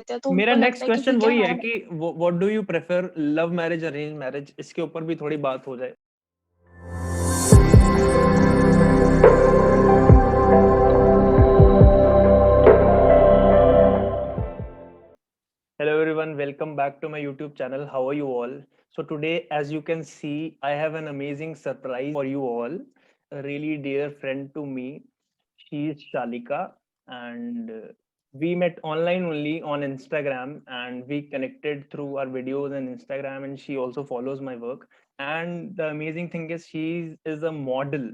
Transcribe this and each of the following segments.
देते हैं, तो मेरा उनको नेक्स्ट लगता है कि क्वेश्चन ठीक है वही है हमारा। कि what do you prefer, love marriage arrange marriage, इसके ऊपर भी थोड़ी बात हो जाए। Hello everyone, welcome back to my YouTube channel. How are you all? So today, as you can see, I have an amazing surprise for you all. A really dear friend to me. She is Shalika, and we met online only on Instagram, and we connected through our videos and Instagram, and she also follows my work. And the amazing thing is she is a model.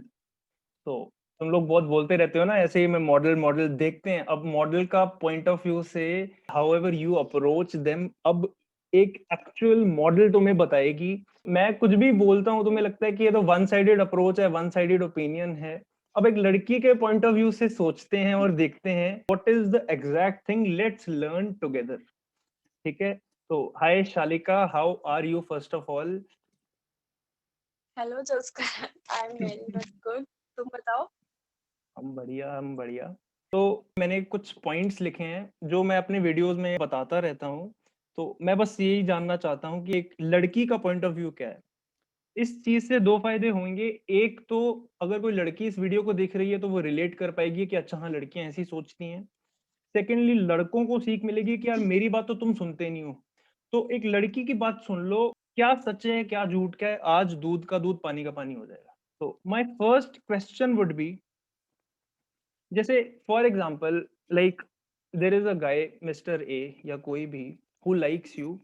तो तुम लोग बहुत बोलते रहते हो ना, ऐसे ही मैं मॉडल मॉडल देखते हैं। अब मॉडल का पॉइंट ऑफ व्यू से how ever you approach them, अब एक एक्चुअल मॉडल तुम्हें बताएगी। मैं कुछ भी बोलता हूँ तुम्हें लगता है कि ये तो वन साइडेड अप्रोच है, वन साइडेड ओपिनियन है। अब एक लड़की के पॉइंट ऑफ व्यू से सोचते हैं और देखते हैं what is the exact thing, let's learn together. ठीक है, तो hi Shalika, how are you first of all? Hello Jaskar, I am very much good. तुम बताओ। हम बढ़िया, हम बढ़िया। तो मैंने कुछ पॉइंट्स लिखे हैं जो मैं अपने वीडियोस में बताता रहता हूँ। तो मैं बस यही जानना चाहता हूँ कि एक लड़की का पॉइंट ऑफ व्यू क्या है। इस चीज से दो फायदे होंगे। एक तो अगर कोई लड़की इस वीडियो को देख रही है तो वो रिलेट कर पाएगी कि अच्छा हाँ, लड़कियां ऐसी सोचती हैं। सेकेंडली, लड़कों को सीख मिलेगी कि यार मेरी बात तो तुम सुनते नहीं हो। तो एक लड़की की बात सुन लो, क्या सच है क्या झूठ क्या है, आज दूध का दूध पानी का पानी हो जाएगा। तो my first question would be, जैसे for example, like there is a guy mister A या कोई भी हु लाइक्स यू।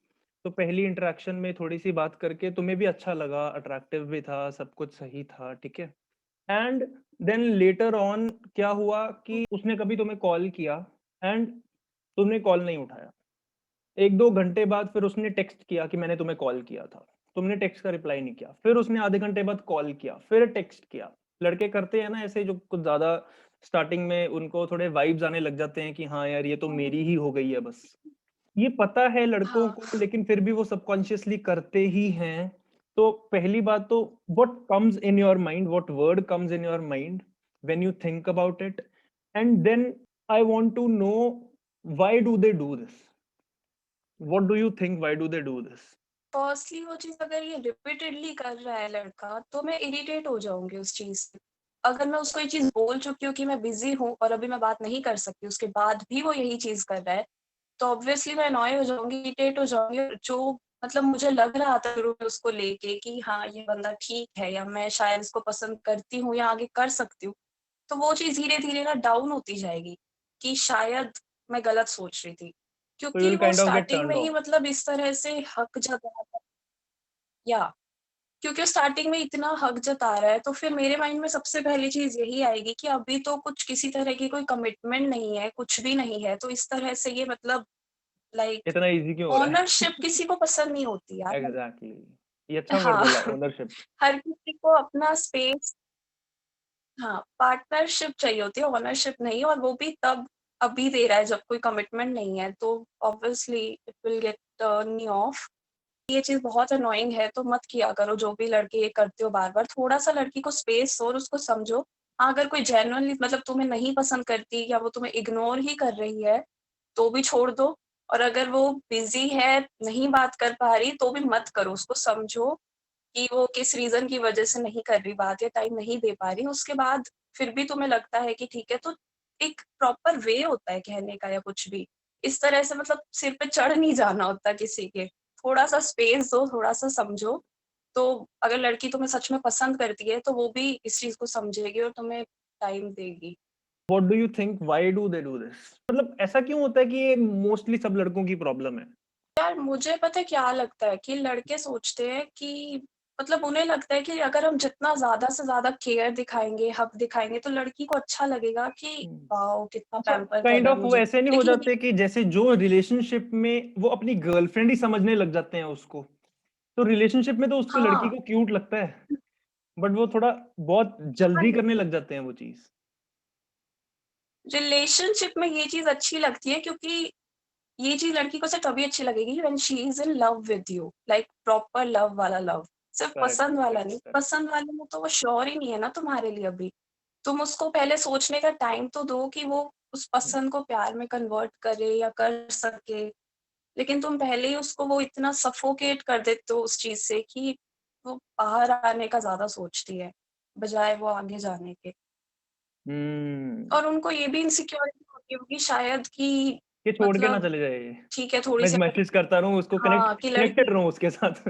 तो पहली इंटरेक्शन में थोड़ी सी बात करके तुम्हें भी अच्छा लगा, अट्रैक्टिव भी था, सब कुछ सही था, ठीक है। एंड देन लेटर ऑन क्या हुआ कि उसने कभी तुम्हें कॉल किया एंड तुमने कॉल नहीं उठाया। एक दो घंटे बाद फिर उसने टेक्स्ट किया कि मैंने तुम्हें कॉल किया था, तुमने टेक्स्ट का रिप्लाई नहीं किया। फिर उसने आधे घंटे बाद कॉल किया, फिर टेक्स्ट किया। लड़के करते हैं ना ऐसे, जो कुछ ज्यादा स्टार्टिंग में उनको थोड़े वाइब्स आने लग जाते हैं कि हाँ यार ये तो मेरी ही हो गई है बस। ये पता है लड़कों हाँ, को, लेकिन फिर भी वो सबकॉन्शियसली करते ही हैं। तो पहली बात तो, what comes in your mind, what word comes in your mind when you think about it, and then I want to know why do they do this. What do you think? Why do they do this? Firstly वो चीज अगर ये repeatedly कर रहा है लड़का, तो मैं इरिटेट हो जाऊंगी उस चीज से। अगर मैं उसको ये चीज बोल चुकी हूँ कि मैं बिजी हूँ और अभी मैं बात नहीं कर सकती, उसके बाद भी वो यही चीज कर रहा है, तो ऑब्वियसली मैं अनॉय हो जाऊंगी, इरिटेट हो जाऊंगी। और जो मतलब मुझे लग रहा था शुरू में उसको लेके कि हाँ ये बंदा ठीक है, या मैं शायद इसको पसंद करती हूँ या आगे कर सकती हूँ, तो वो चीज़ धीरे-धीरे ना डाउन होती जाएगी कि शायद मैं गलत सोच रही थी। So you क्योंकि will वो kind of get starting turned में ही off. मतलब इस तरह से हक जता रहा था, या क्योंकि वो स्टार्टिंग में इतना हक जता रहा है, तो फिर मेरे माइंड में सबसे पहली चीज़ यही आएगी कि अभी तो कुछ किसी तरह की कोई कमिटमेंट नहीं है, कुछ भी नहीं है, तो इस तरह से ये मतलब लाइक इतना इजी क्यों हो रहा है? ओनरशिप किसी को पसंद नहीं होती यार। एग्जैक्टली, ये अच्छा वर्ड हाँ, बोला, ओनरशिप। हर किसी को अपना स्पेस, हाँ, पार्टनरशिप चाहिए होती है, ओनरशिप नहीं। और वो भी तब अभी दे रहा है जब कोई कमिटमेंट नहीं है, तो obviously it will get turn you of. ये चीज़ बहुत अननोइंग है, तो मत किया करो जो भी लड़के ये करते हो बार-बार। थोड़ा-सा लड़की को स्पेस दो और उसको समझो। हाँ, अगर कोई जेन्युइनली मतलब तुम्हें नहीं पसंद करती या वो तुम्हें इग्नोर ही कर रही है, तो भी छोड़ दो। और अगर वो बिज़ी है, नहीं बात कर पा रही, तो भी मत करो। उसको समझो कि वो किस रीज़न की वज़ह से नहीं कर रही बात या टाइम नहीं दे पा रही। उसके बाद फिर भी तुम्हें लगता है कि ठीक है, तो एक प्रॉपर वे होता है कहने का या कुछ भी। इस तरह से मतलब सिर पे चढ़ नहीं जाना होता किसी के। थोड़ा-सा स्पेस दो, थोड़ा-सा समझो, तो अगर लड़की तुम्हें सच में पसंद करती है, तो वो भी इस चीज़ को समझेगी और तुम्हें टाइम देगी। What do you think, why do they do this? मतलब ऐसा क्यों होता है कि ये मोस्टली सब लड़कों की प्रॉब्लम है? यार मुझे पता है क्या लगता है कि लड़के सोचते हैं कि मतलब उन्हें लगता है कि अगर हम जितना ज़्यादा से ज़्यादा केयर दिखाएँगे, हक दिखाएँगे, तो लड़की को अच्छा लगेगा कि हम्म। वाओ! कितना अच्छा, पैम्पर कर काइंड रहा ऑफ है वो मुझे। ऐसे नहीं हो लेकिन जाते कि जैसे जो रिलेशनशिप में वो अपनी गर्लफ्रेंड ही समझने लग जाते हैं उसको। तो रिलेशनशिप में तो उसको लड़की हाँ, को क्यूट लगता है, बट वो थोड़ा बहुत हाँ, जल्दी करने लग जाते हैं वो चीज। रिलेशनशिप में ये चीज़ अच्छी लगती है क्योंकि ये चीज़ लड़की को सिर्फ़ तभी अच्छी लगेगी when she is in love with you, like proper love वाला लव। सिर्फ़ करेक्ट, पसंद वाला करेक्ट, नहीं, करेक्ट। पसंद वाले में तो वो श्योर ही नहीं है ना तुम्हारे लिए अभी। तुम उसको पहले सोचने का टाइम तो दो कि वो उस पसंद को प्यार में कन्वर्ट करे या कर सके। लेकिन तुम पहले ही उसको वो इतना सफोकेट कर देते हो उस चीज़ से कि वो बाहर आने का ज़्यादा सोचती है, बजाए वो आगे जाने के। और उनको ये भी इनसिक्योरिटी होती होगी शायद कि ये छोड़ के ना मतलब चले जाए ये। ठीक है मैं थोड़ी-सी मैसेज करता रहूँ उसको, हाँ, कि लड़की कनेक्टेड रहूँ उसके साथ।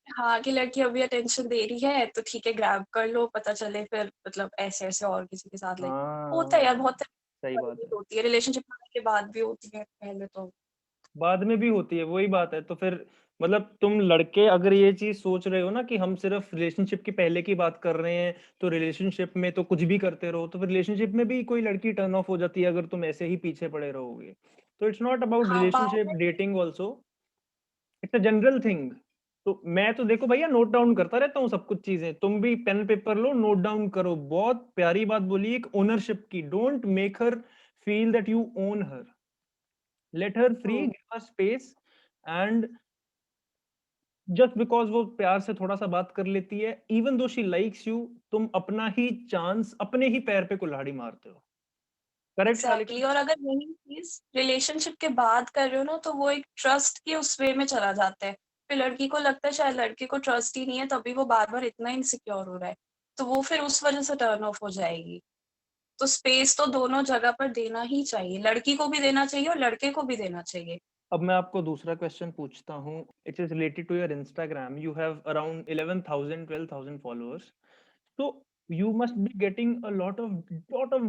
हाँ, कि लड़की अभी अटेंशन दे रही है, तो ठीक है ग्रैब कर लो, पता चले फिर मतलब ऐसे-ऐसे और किसी के साथ लाइक होता है यार, हाँ, बहुत सही बात है। होती है, रिलेशनशिप आने के बाद भी होती है, पहले तो बाद में भी होती है, वही बात है। तो फिर मतलब तुम लड़के अगर ये चीज़ सोच रहे हो ना कि हम सिर्फ़ रिलेशनशिप के पहले की बात कर रहे हैं, तो रिलेशनशिप में तो कुछ भी करते रहो, तो फिर रिलेशनशिप में भी कोई लड़की टर्न ऑफ हो जाती है अगर तुम ऐसे ही पीछे पड़े रहोगे। तो इट्स नॉट अबाउट हाँ, बाद रिलेशनशिप, में dating also, it's a general thing. तो मैं तो देखो भैया नोट डाउन करता रहता हूँ सब कुछ चीज़ें, तुम भी पेन पेपर लो, नोट डाउन करो। बहुत प्यारी बात बोली एक ओनरशिप की, don't make her feel that you own her. Let her free, hmm, give her space and just because वो प्यार से थोड़ा-सा बात कर लेती है, even though she likes you, तुम अपना ही चांस अपने ही पैर पे कुल्हाड़ी मारते हो। Correct exactly शालिका? और अगर यही चीज़ रिलेशनशिप के बाद कर रहे हो ना, तो वो एक ट्रस्ट के उस वे में चला जाता है। फिर लड़की को लगता है शायद लड़के को ट्रस्ट ही नहीं है, तभी वो बार-बार इतना इनसिक्योर हो रहा है। तो वो फिर उस वज़ह से टर्न ऑफ हो जाएगी। तो स्पेस तो दोनों जगह पर देना ही चाहिए, लड़की को भी देना चाहिए और लड़के को भी देना चाहिए। अब मैं आपको दूसरा क्वेश्चन पूछता हूँ, it is related to your Instagram, you have around 11,000 12,000 followers, so you must be getting a lot of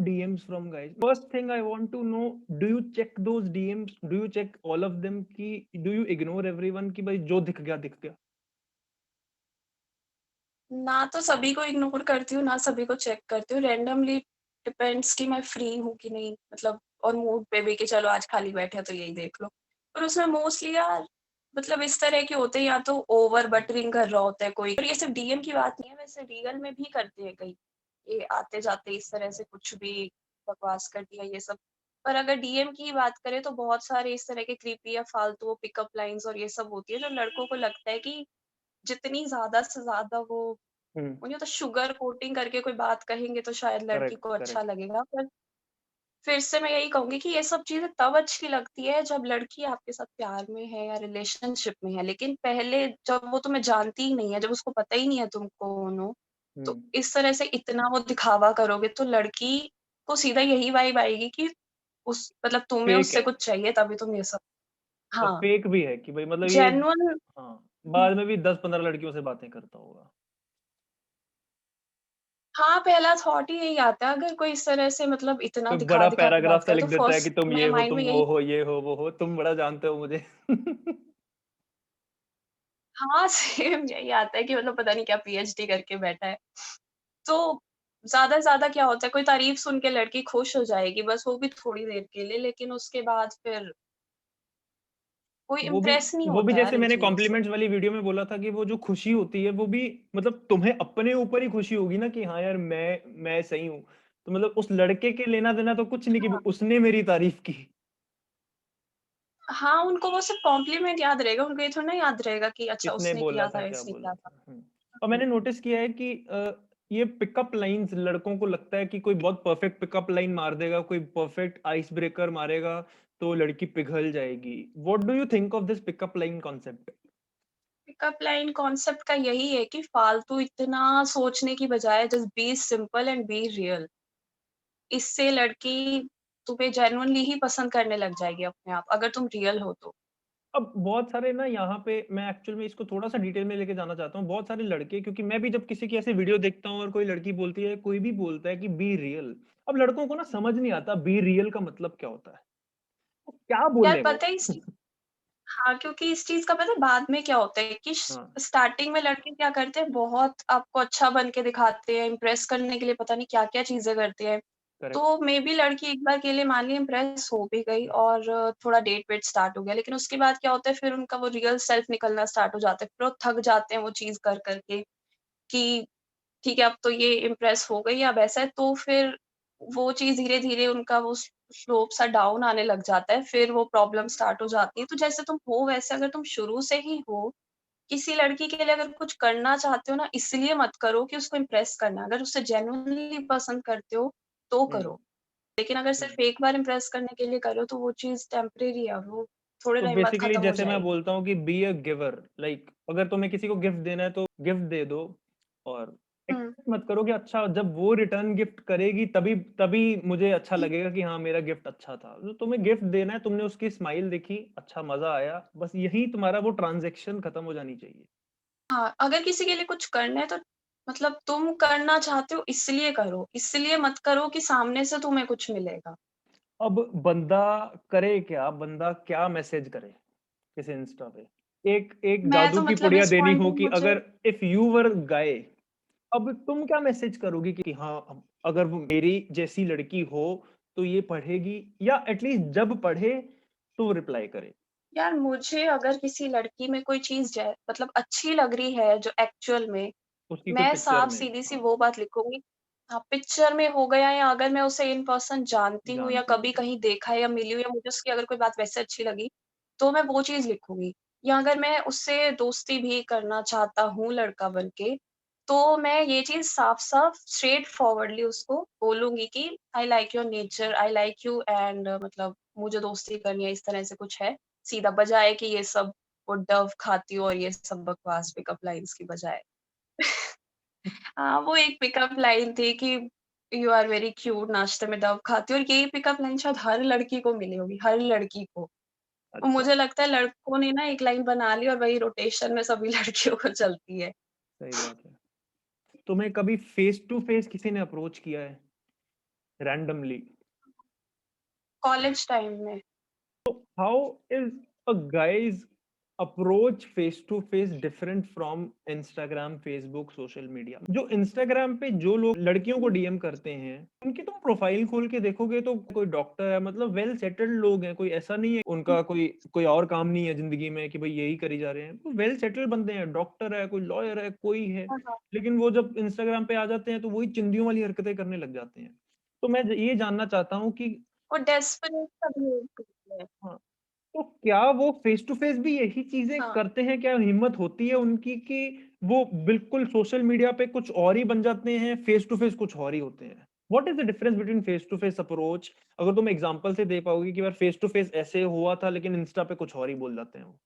DMs from guys. First thing I want to know, do you check those DMs? Do you check all of them कि do you ignore everyone कि भाई जो दिख गया दिख गया? ना तो सभी को इग्नोर करती हूँ, ना सभी को चेक करती हूँ, रैंडमली डिपेंड्स कि मैं फ्री हूँ कि नहीं मतलब और मूड पे भी कि चलो आज खाली बैठे हैं तो यही देख लो। पर उसमें मोस्टली यार मतलब इस तरह के होते हैं या तो ओवर बटरिंग कर रहा होता है कोई और ये सिर्फ डीएम की बात नहीं है, वैसे रियल में भी करते हैं कई। ये आते-जाते इस तरह से कुछ भी बकवास कर दिया ये सब। पर अगर डीएम की बात करें तो बहुत सारे इस तरह के क्रीपी या फालतू पिकअप लाइन्स और ये सब होती है जो लड़कों को लगता है कि जितनी ज़्यादा से ज़्यादा वो हुँ, नहीं तो शुगर कोटिंग करके कोई बात कहेंगे तो शायद लड़की करेक्ट, को अच्छा करेक्ट। लगेगा। पर फिर से मैं यही कहूँगी कि ये सब चीज़ें तब अच्छी लगती है जब लड़की आपके साथ प्यार में है या रिलेशनशिप में है। लेकिन पहले जब वो तुम्हें जानती ही नहीं है, जब उसको पता ही नहीं है तुम कौन हो, हुँ, तो इस तरह से इतना वो दिखावा करोगे तो लड़की को सीधा यही वाइब आएगी कि उस मतलब तुम्हें फेक उससे है। कुछ चाहिए तभी तुम ये सब और हाँ, फेक भी है कि भाई मतलब ये जेन्युइन हाँ, बाद में भी 10-15 लड़कियों से बातें करता होगा। हाँ, पहला थॉट ही यही आता है अगर कोई इस तरह से मतलब इतना कोई बड़ा दिखा-दिखा के पैराग्राफ बात सा करे लिख तो देता है कि फर्स्ट तुम ये मेरे हो, माइंड में तुम यही वो हो, ये हो, वो हो, तुम बड़ा जानते हो मुझे। हाँ, सेम यही आता है कि मतलब पता नहीं क्या पीएचडी करके बैठा है। तो ज़्यादा से ज़्यादा क्या होता है कोई तारीफ़ सुन के लड़की खुश हो जाएगी बस वो भी थोड़ी देर के लिए, लेकिन उसके बाद फिर कोई वो भी इम्प्रेस नहीं वो भी होता यार जैसे इन मैंने चीज़ों से। कॉम्प्लीमेंट्स वाली वीडियो में बोला था कि वो जो खुशी होती है वो भी मतलब तुम्हें अपने ऊपर ही खुशी होगी ना कि हाँ यार मैं सही हूँ। तो मतलब उस लड़के के लेना-देना तो कुछ नहीं कि हाँ, उसने मेरी तारीफ़ की। हाँ, उनको वो सिर्फ़ कॉम्प्लीमेंट याद रहेगा, उनको ये थोड़ी ना याद रहेगा कि अच्छा किसने उसने बोला किया था, था, क्या इसने बोला किया था। था? हुँ। और मैंने नोटिस किया है कि ये पिकअप लाइन्स लड़कों को लगता है कि कोई बहुत परफेक्ट पिकअप लाइन मार देगा, कोई परफेक्ट आइस ब्रेकर मारेगा, तो लड़की पिघल जाएगी। What do you think of this pickup line concept? Pickup line concept का यही है कि फालतू इतना सोचने की बजाय just be simple and be real. इससे लड़की तुम्हें जेन्युइनली ही पसंद करने लग जाएगी अपने आप, अगर तुम रियल हो तो। अब बहुत सारे ना यहाँ पे मैं एक्चुअल में इसको थोड़ा-सा डिटेल में लेके जाना चाहता हूँ। बहुत सारे लड़के क्योंकि मैं भी जब किसी की ऐसी वीडियो देखता हूँ और कोई लड़की बोलती है, कोई भी बोलता है कि बी रियल। अब लड़कों को ना समझ नहीं आता बी रियल का मतलब क्या होता है? वो क्या यार बोले वो? पता है इस हाँ, क्योंकि इस चीज़ का पता है बाद में क्या होता है कि हाँ, स्टार्टिंग में लड़के क्या करते हैं, बहुत आपको अच्छा बन के दिखाते हैं, इम्प्रेस करने के लिए पता नहीं क्या-क्या चीज़ें करते हैं। करेक्ट। तो मेबी लड़की एक बार के लिए मान ली इम्प्रेस हो भी गई और थोड़ा डेट-वेट स्टार्ट हो गया, लेकिन उसके बाद क्या होता है फिर उनका वो रियल सेल्फ निकलना स्टार्ट हो जाता है। फिर वो थक जाते हैं वो चीज़ कर के कि ठीक है, अब तो ये इम्प्रेस हो गई, अब ऐसा है तो फिर वो चीज़ धीरे-धीरे उनका वो स्लोप सा डाउन आने लग जाता है, फिर वो प्रॉब्लम स्टार्ट हो जाती है। तो जैसे तुम हो वैसे अगर तुम शुरू से ही हो, किसी लड़की के लिए अगर कुछ करना चाहते हो ना इसलिए मत करो कि उसको इम्प्रेस करना है, अगर उसे जेन्युइनली पसंद करते हो, तो हुँ। करो। लेकिन अगर सिर्फ़ एक बार इम्प्रेस करने के लिए करो तो वो चीज़ टेम्परेरी है, वो थोड़े तो टाइम बाद बेसिकली खत्म हो जैसे मैं जाएगी। बोलता हूँ कि बी अ गिवर, लाइक अगर तुम्हें किसी को गिफ्ट देना है तो गिफ्ट दे दो, और हुँ। एक्सपेक्ट मत करो कि अच्छा जब वो रिटर्न गिफ्ट करेगी तभी तभी मुझे अच्छा लगेगा कि हाँ मेरा गिफ्ट अच्छा था। तो तुम्हें गिफ्ट देना है, तुमने उसकी स्माइल देखी, अच्छा मजा आया, बस यही तुम्हारा वो ट्रांजैक्शन खत्म हो जानी चाहिए। हाँ, अगर किसी के लिए कुछ करना है तो मतलब तुम करना चाहते हो इसलिए करो, इसलिए मत करो कि सामने से तुम्हें कुछ मिलेगा। अब बंदा करे क्या, बंदा क्या मैसेज करे किसी इंस्टा पे? एक एक मैं जादू तो की मतलब पुड़िया इस देनी पॉइंट हो में कि मुझे अगर इफ यू वर गाय, अब तुम क्या मैसेज करोगी कि हाँ अगर वो मेरी जैसी लड़की हो तो ये पढ़ेगी, या एटलीस्ट जब पढ़े तो वो रिप्लाई करे। यार मुझे अगर किसी लड़की में कोई चीज़ मतलब अच्छी लग रही है जो एक्चुअल में, उसकी कोई मैं पिक्चर साफ में, सीधी-सी हाँ, वो बात लिखूँगी। हाँ, पिक्चर में हो गया या अगर मैं उसे इन पर्सन जानती हूँ या जानती हो कभी तो कहीं देखा है या मिली हूँ या मुझे उसकी अगर कोई बात वैसे अच्छी लगी, तो मैं वो चीज़ लिखूँगी। या अगर मैं उससे दोस्ती भी करना चाहता हूँ लड़का बन के, तो मैं ये चीज़ साफ-साफ स्ट्रेट फॉरवर्डली उसको बोलूँगी कि I like your nature, I like you and मतलब मुझे दोस्ती करनी है, इस तरह से कुछ है। सीधा बजाए कि ये सब वो डव खाती हो और ये सब बकवास पिकअप लाइन्स की बजाय। हाँ, वो एक पिकअप लाइन थी कि यू आर वेरी क्यूट नाश्ते में डव खाती हो और यही पिकअप लाइन शायद हर लड़की को मिली होगी, हर लड़की को। और अच्छा, मुझे लगता है लड़कों ने ना एक लाइन बना ली और वही रोटेशन में सभी लड़कियों को चलती है। सही बात है। तुम्हें कभी फेस टू फेस किसी ने अप्रोच किया है रैंडमली? कॉलेज टाइम में How is a guy's approach face to face different from Instagram, Facebook, social media? जो इंस्टाग्राम पे जो लोग लड़कियों को डीएम करते हैं, उनकी तुम प्रोफाइल खोल के देखोगे तो कोई डॉक्टर है, मतलब वेल सेटल्ड लोग हैं, कोई ऐसा नहीं है उनका कोई कोई और काम नहीं है जिंदगी में कि भाई यही करी जा रहे हैं। वेल सेटल्ड बंदे हैं, डॉक्टर है, कोई लॉयर है, कोई है, हाँ, हाँ। लेकिन वो जब इंस्टाग्राम पे आ जाते हैं तो वही चिंदियों वाली हरकतें करने लग जाते हैं। तो मैं ये जानना चाहता हूँ कि वो डेस्परेट सा बिहेव करते हैं। हाँ, तो क्या वो फेस टू फेस भी यही चीज़ें हाँ, करते हैं? क्या हिम्मत होती है उनकी कि वो बिल्कुल सोशल मीडिया पे कुछ और ही बन जाते हैं, फेस टू फेस कुछ और ही होते हैं? What is the difference between face to face approach? अगर तुम एग्ज़ाम्पल से दे पाओगे कि यार फेस टू फेस ऐसे हुआ था लेकिन इंस्टा पे कुछ और ही बोल जाते हैं वो।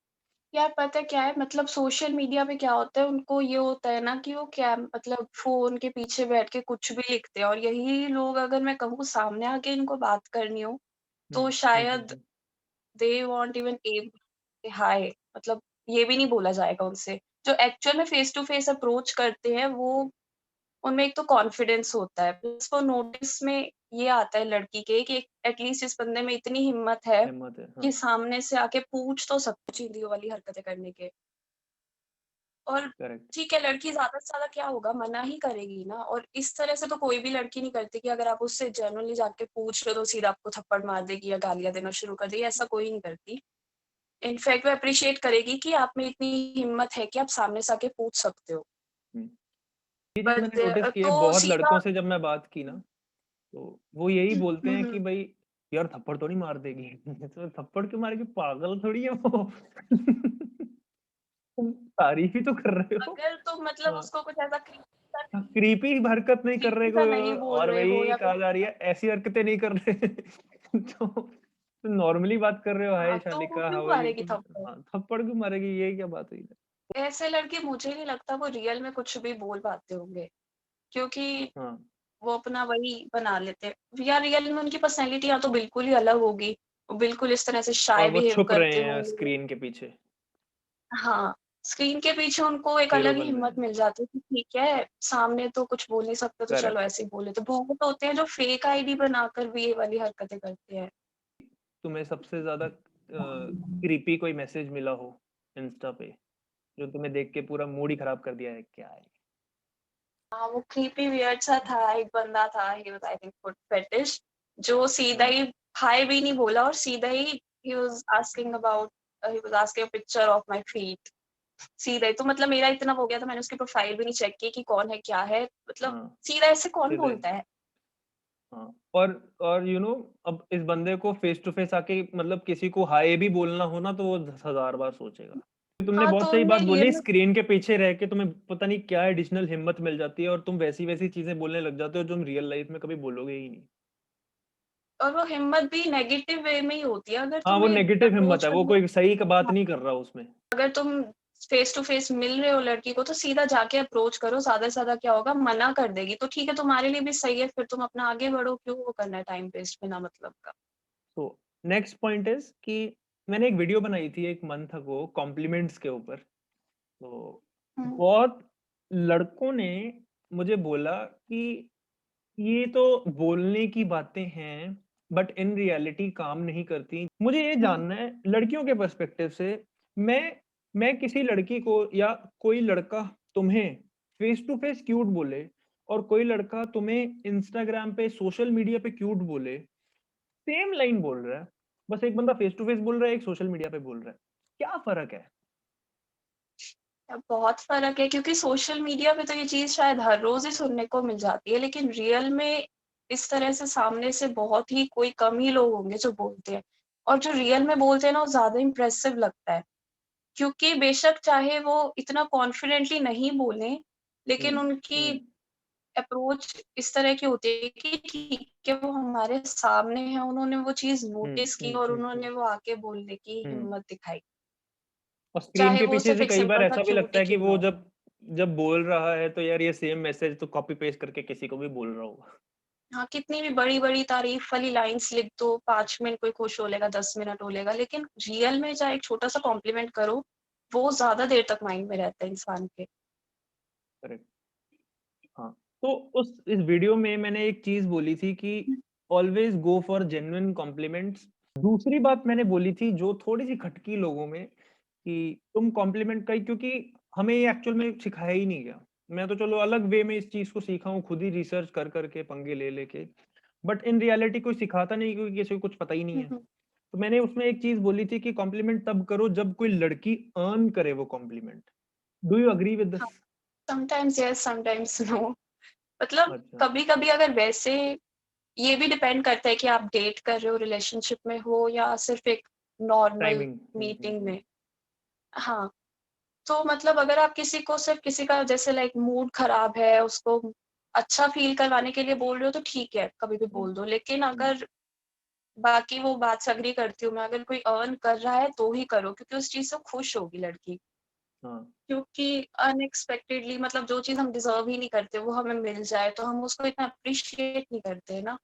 यार पता है क्या है मतलब सोशल मीडिया पे क्या होता है उनको ये होता है ना कि वो क्या मतलब फ़ोन के पीछे बैठ के कुछ भी लिखते हैं और यही लोग अगर मैं कहूँ सामने आके इनको बात करनी हो, हुँ, तो हुँ, हुँ, शायद हुँ। दे वॉन्ट इवन एम हाय मतलब ये भी नहीं बोला जाएगा उनसे। जो एक्चुअल में फेस टू फेस अप्रोच करते हैं वो उनमें एक तो कॉन्फिडेंस होता है, प्लस वो नोटिस में ये आता है लड़की के कि एटलीस्ट इस बंदे में इतनी हिम्मत है हिम्मत है, कि हाँ, सामने से आके पूछ तो सकते चींटियों वाली हरकतें करने के। और करेक्ट। ठीक है, लड़की ज़्यादा से ज़्यादा क्या होगा, मना ही करेगी ना और इस तरह से तो कोई भी लड़की नहीं करती कि अगर आप उससे जेन्युइनली जाके पूछ लो तो सीधा आपको थप्पड़ मार देगी या गालियाँ देना शुरू कर देगी, ऐसा कोई नहीं करती। इनफैक्ट वो एप्रिशिएट करेगी कि आप में इतनी हिम्मत है कि आप सामने से आके पूछ सकते हो। हुँ, ये चीज़ मैंने बट नोटिस की है तो बहुत सीधा लड़कों से जब मैं बात की ना, तो वो यही बोलते हुँ, हैं कि हुँ। भाई यार थप्पड़ तो नहीं मार देगी। तो थप्पड़ क्यों मारेगी, पागल थोड़ी है वो। तुम तारीफ ही तो कर रहे हो। अगर तुम मतलब हाँ, उसको कुछ ऐसा हाँ, क्रीपी हरकत नहीं कर रहे क्रीपी सा नहीं बोल और रहे हो वही या कहा फिर जा रही है ऐसी हरकतें नहीं कर रहे। तो नॉर्मली बात कर रहे हो, हाय हाँ, तो वो शालिका क्यों हाउ आर यू, मारेगी तो थप्पड़? हाँ, थप्पड़ क्यों मारेगी, ये क्या बात हुई? ऐसे लड़के मुझे नहीं लगता वो रियल में कुछ भी बोल पाते होंगे, क्योंकि हाँ, वो अपना वही बना लेते हैं। या रियल में उनकी पर्सनैलिटी या तो बिल्कुल ही अलग होगी, वो बिल्कुल इस तरह से और शाय वो बिहेव छुप रहे करते हैं होंगे। स्क्रीन के पीछे, हाँ, स्क्रीन के पीछे उनको एक हीरो अलग ही बन रहे हिम्मत हैं। मिल जाती है कि ठीक है, सामने तो कुछ बोल नहीं सकते तो चलो करेक्ट। ऐसे ही बोल लेते हैं। बहुत होते हैं जो फेक आईडी बनाकर भी ये वाली हरकतें करते हैं। तुम्हें सबसे ज्यादा क्रीपी कोई मैसेज मिला हो इंस्टा पे जो तुम्हें देख के पूरा मूड ही खराब कर दिया है, क्या है? हाँ, वो क्रीपी वियर्ड सा था, एक बंदा था, he was I think foot fetish जो सीधा हाँ, ही हाय भी नहीं बोला और सीधा he was asking about he was asking a picture of my feet सीधा ही। तो मतलब मेरा इतना हो गया था मैंने उसकी प्रोफाइल भी नहीं चेक की कि कौन है, क्या है? मतलब हाँ, सीधा ऐसे कौन सीधे, बोलता है? हाँ, और अब इस बंदे को फेस टू फेस आके मतलब किसी को हाय भी बोलना हो ना तो वो 10,000 बार सोचेगा। तुमने हाँ, बहुत तो सही उनमें बात बोली, लिमिट स्क्रीन के पीछे रह के तुम्हें पता नहीं क्या एडिशनल हिम्मत मिल जाती है और तुम वैसी-वैसी चीज़ें बोलने लग जाते हो जो तुम रियल लाइफ में कभी बोलोगे ही नहीं। और वो हिम्मत भी नेगेटिव वे में ही होती है। अगर हाँ, वो तुम्हें नेगेटिव हिम्मत अप्रोच है, वो करना कोई सही का बात हाँ, नहीं कर रहा उसमें। अगर तुम फेस टू फेस मिल रहे हो लड़की को तो सीधा जाके अप्रोच करो, ज़्यादा से ज़्यादा क्या होगा, मना कर देगी तो ठीक है, तुम्हारे लिए भी सही है, फिर तुम अपना आगे बढ़ो, क्यों वो करना है टाइम वेस्ट बिना मतलब का। तो नेक्स्ट पॉइंट इज़ कि मैंने एक वीडियो बनाई थी 1 मंथ अगो कॉम्प्लीमेंट्स के ऊपर। तो हुँ, बहुत लड़कों ने मुझे बोला कि ये तो बोलने की बातें हैं, बट इन रियलिटी काम नहीं करती। मुझे ये हुँ, जानना है लड़कियों के पर्सपेक्टिव से, मैं मैं किसी लड़की को या कोई लड़का तुम्हें फेस टू फेस क्यूट बोले और कोई लड़का तुम्हें इंस्टाग्राम पे, सोशल मीडिया पे क्यूट बोले, सेम लाइन बोल रहा है। बस एक बंदा फेस टू फेस बोल रहा है, एक सोशल मीडिया पे बोल रहा है। क्या फ़र्क है? अब बहुत फ़र्क है क्योंकि सोशल मीडिया पे तो ये चीज़ शायद हर रोज़ ही सुनने को मिल जाती है, लेकिन रियल में इस तरह से सामने से बहुत ही कोई कम ही लोग होंगे जो बोलते हैं। और जो रियल में बोलते हैं ना, वो ज़्यादा इम्प्रेसिव लगता है। क्योंकि बेशक चाहे वो इतना कॉन्फिडेंटली नहीं बोलें, हुँ, लेकिन उनकी हुँ, अप्रोच इस तरह की होती है कि ठीक है, वो हमारे सामने है, उन्होंने वो चीज़ हुँ, नोटिस की हुँ, और हुँ, उन्होंने हुँ, वो आके बोलने की हुँ। हिम्मत दिखाई। और स्क्रीन चाहे के वो पीछे सिर्फ़ से एक कई बार सिंपल सा ऐसा भी लगता क्यूट ही है कि क्यों ना वो हो। जब जब बोल रहा है तो यार ये सेम मैसेज तो कॉपी पेस्ट करके किसी को भी बोल रहा होगा। हाँ, कितनी भी बड़ी-बड़ी तारीफ़ वाली लाइन्स लिख दो, 5 मिनट कोई खुश हो लेगा, 10 मिनट हो लेगा, लेकिन रियल में चाहे एक छोटा-सा कॉम्प्लीमेंट करो, वो ज़्यादा देर तक माइंड में रहता है इंसान के। करेक्ट। हाँ, तो उस इस वीडियो में मैंने एक चीज़ बोली थी कि always go for genuine compliments. दूसरी बात मैंने बोली थी जो थोड़ी-सी खटकी लोगों में कि तुम कॉम्प्लीमेंट का ही क्योंकि हमें ये एक्चुअल में सिखाया ही नहीं गया। मैं तो चलो अलग वे में इस चीज़ को सीखा हूँ, खुद ही रिसर्च कर के, पंगे ले लेके। बट इन रियलिटी कोई सिखाता नहीं क्योंकि किसी को कुछ पता ही नहीं हुँ, है। हुँ। तो मैंने उसमें एक चीज़ बोली थी कि कॉम्प्लीमेंट तब करो जब कोई लड़की अर्न करे वो compliment. Do you agree with हाँ, this? Sometimes yes, sometimes no. मतलब अच्छा, कभी-कभी अगर वैसे ये भी डिपेंड करता है कि आप डेट कर रहे हो, रिलेशनशिप में हो या सिर्फ़ एक नॉर्मल टाइमिंग। हुँ, हुँ, मीटिंग हुँ। में। हाँ, तो मतलब अगर आप किसी को सिर्फ़ किसी का जैसे लाइक मूड ख़राब है, उसको अच्छा फ़ील करवाने के लिए बोल रहे हो तो ठीक है, कभी भी हुँ, बोल दो। लेकिन हुँ। अगर बाकी वो बात से एग्री करती हूँ मैं, अगर कोई अर्न कर रहा है तो ही करो क्योंकि उस चीज़ से खुश होगी लड़की। हाँ, क्योंकि अनएक्सपेक्टेडली मतलब जो चीज़ हम डिज़र्व ही नहीं करते वो हमें मिल जाए तो हम उसको इतना एप्रिशिएट नहीं करते हैं ना,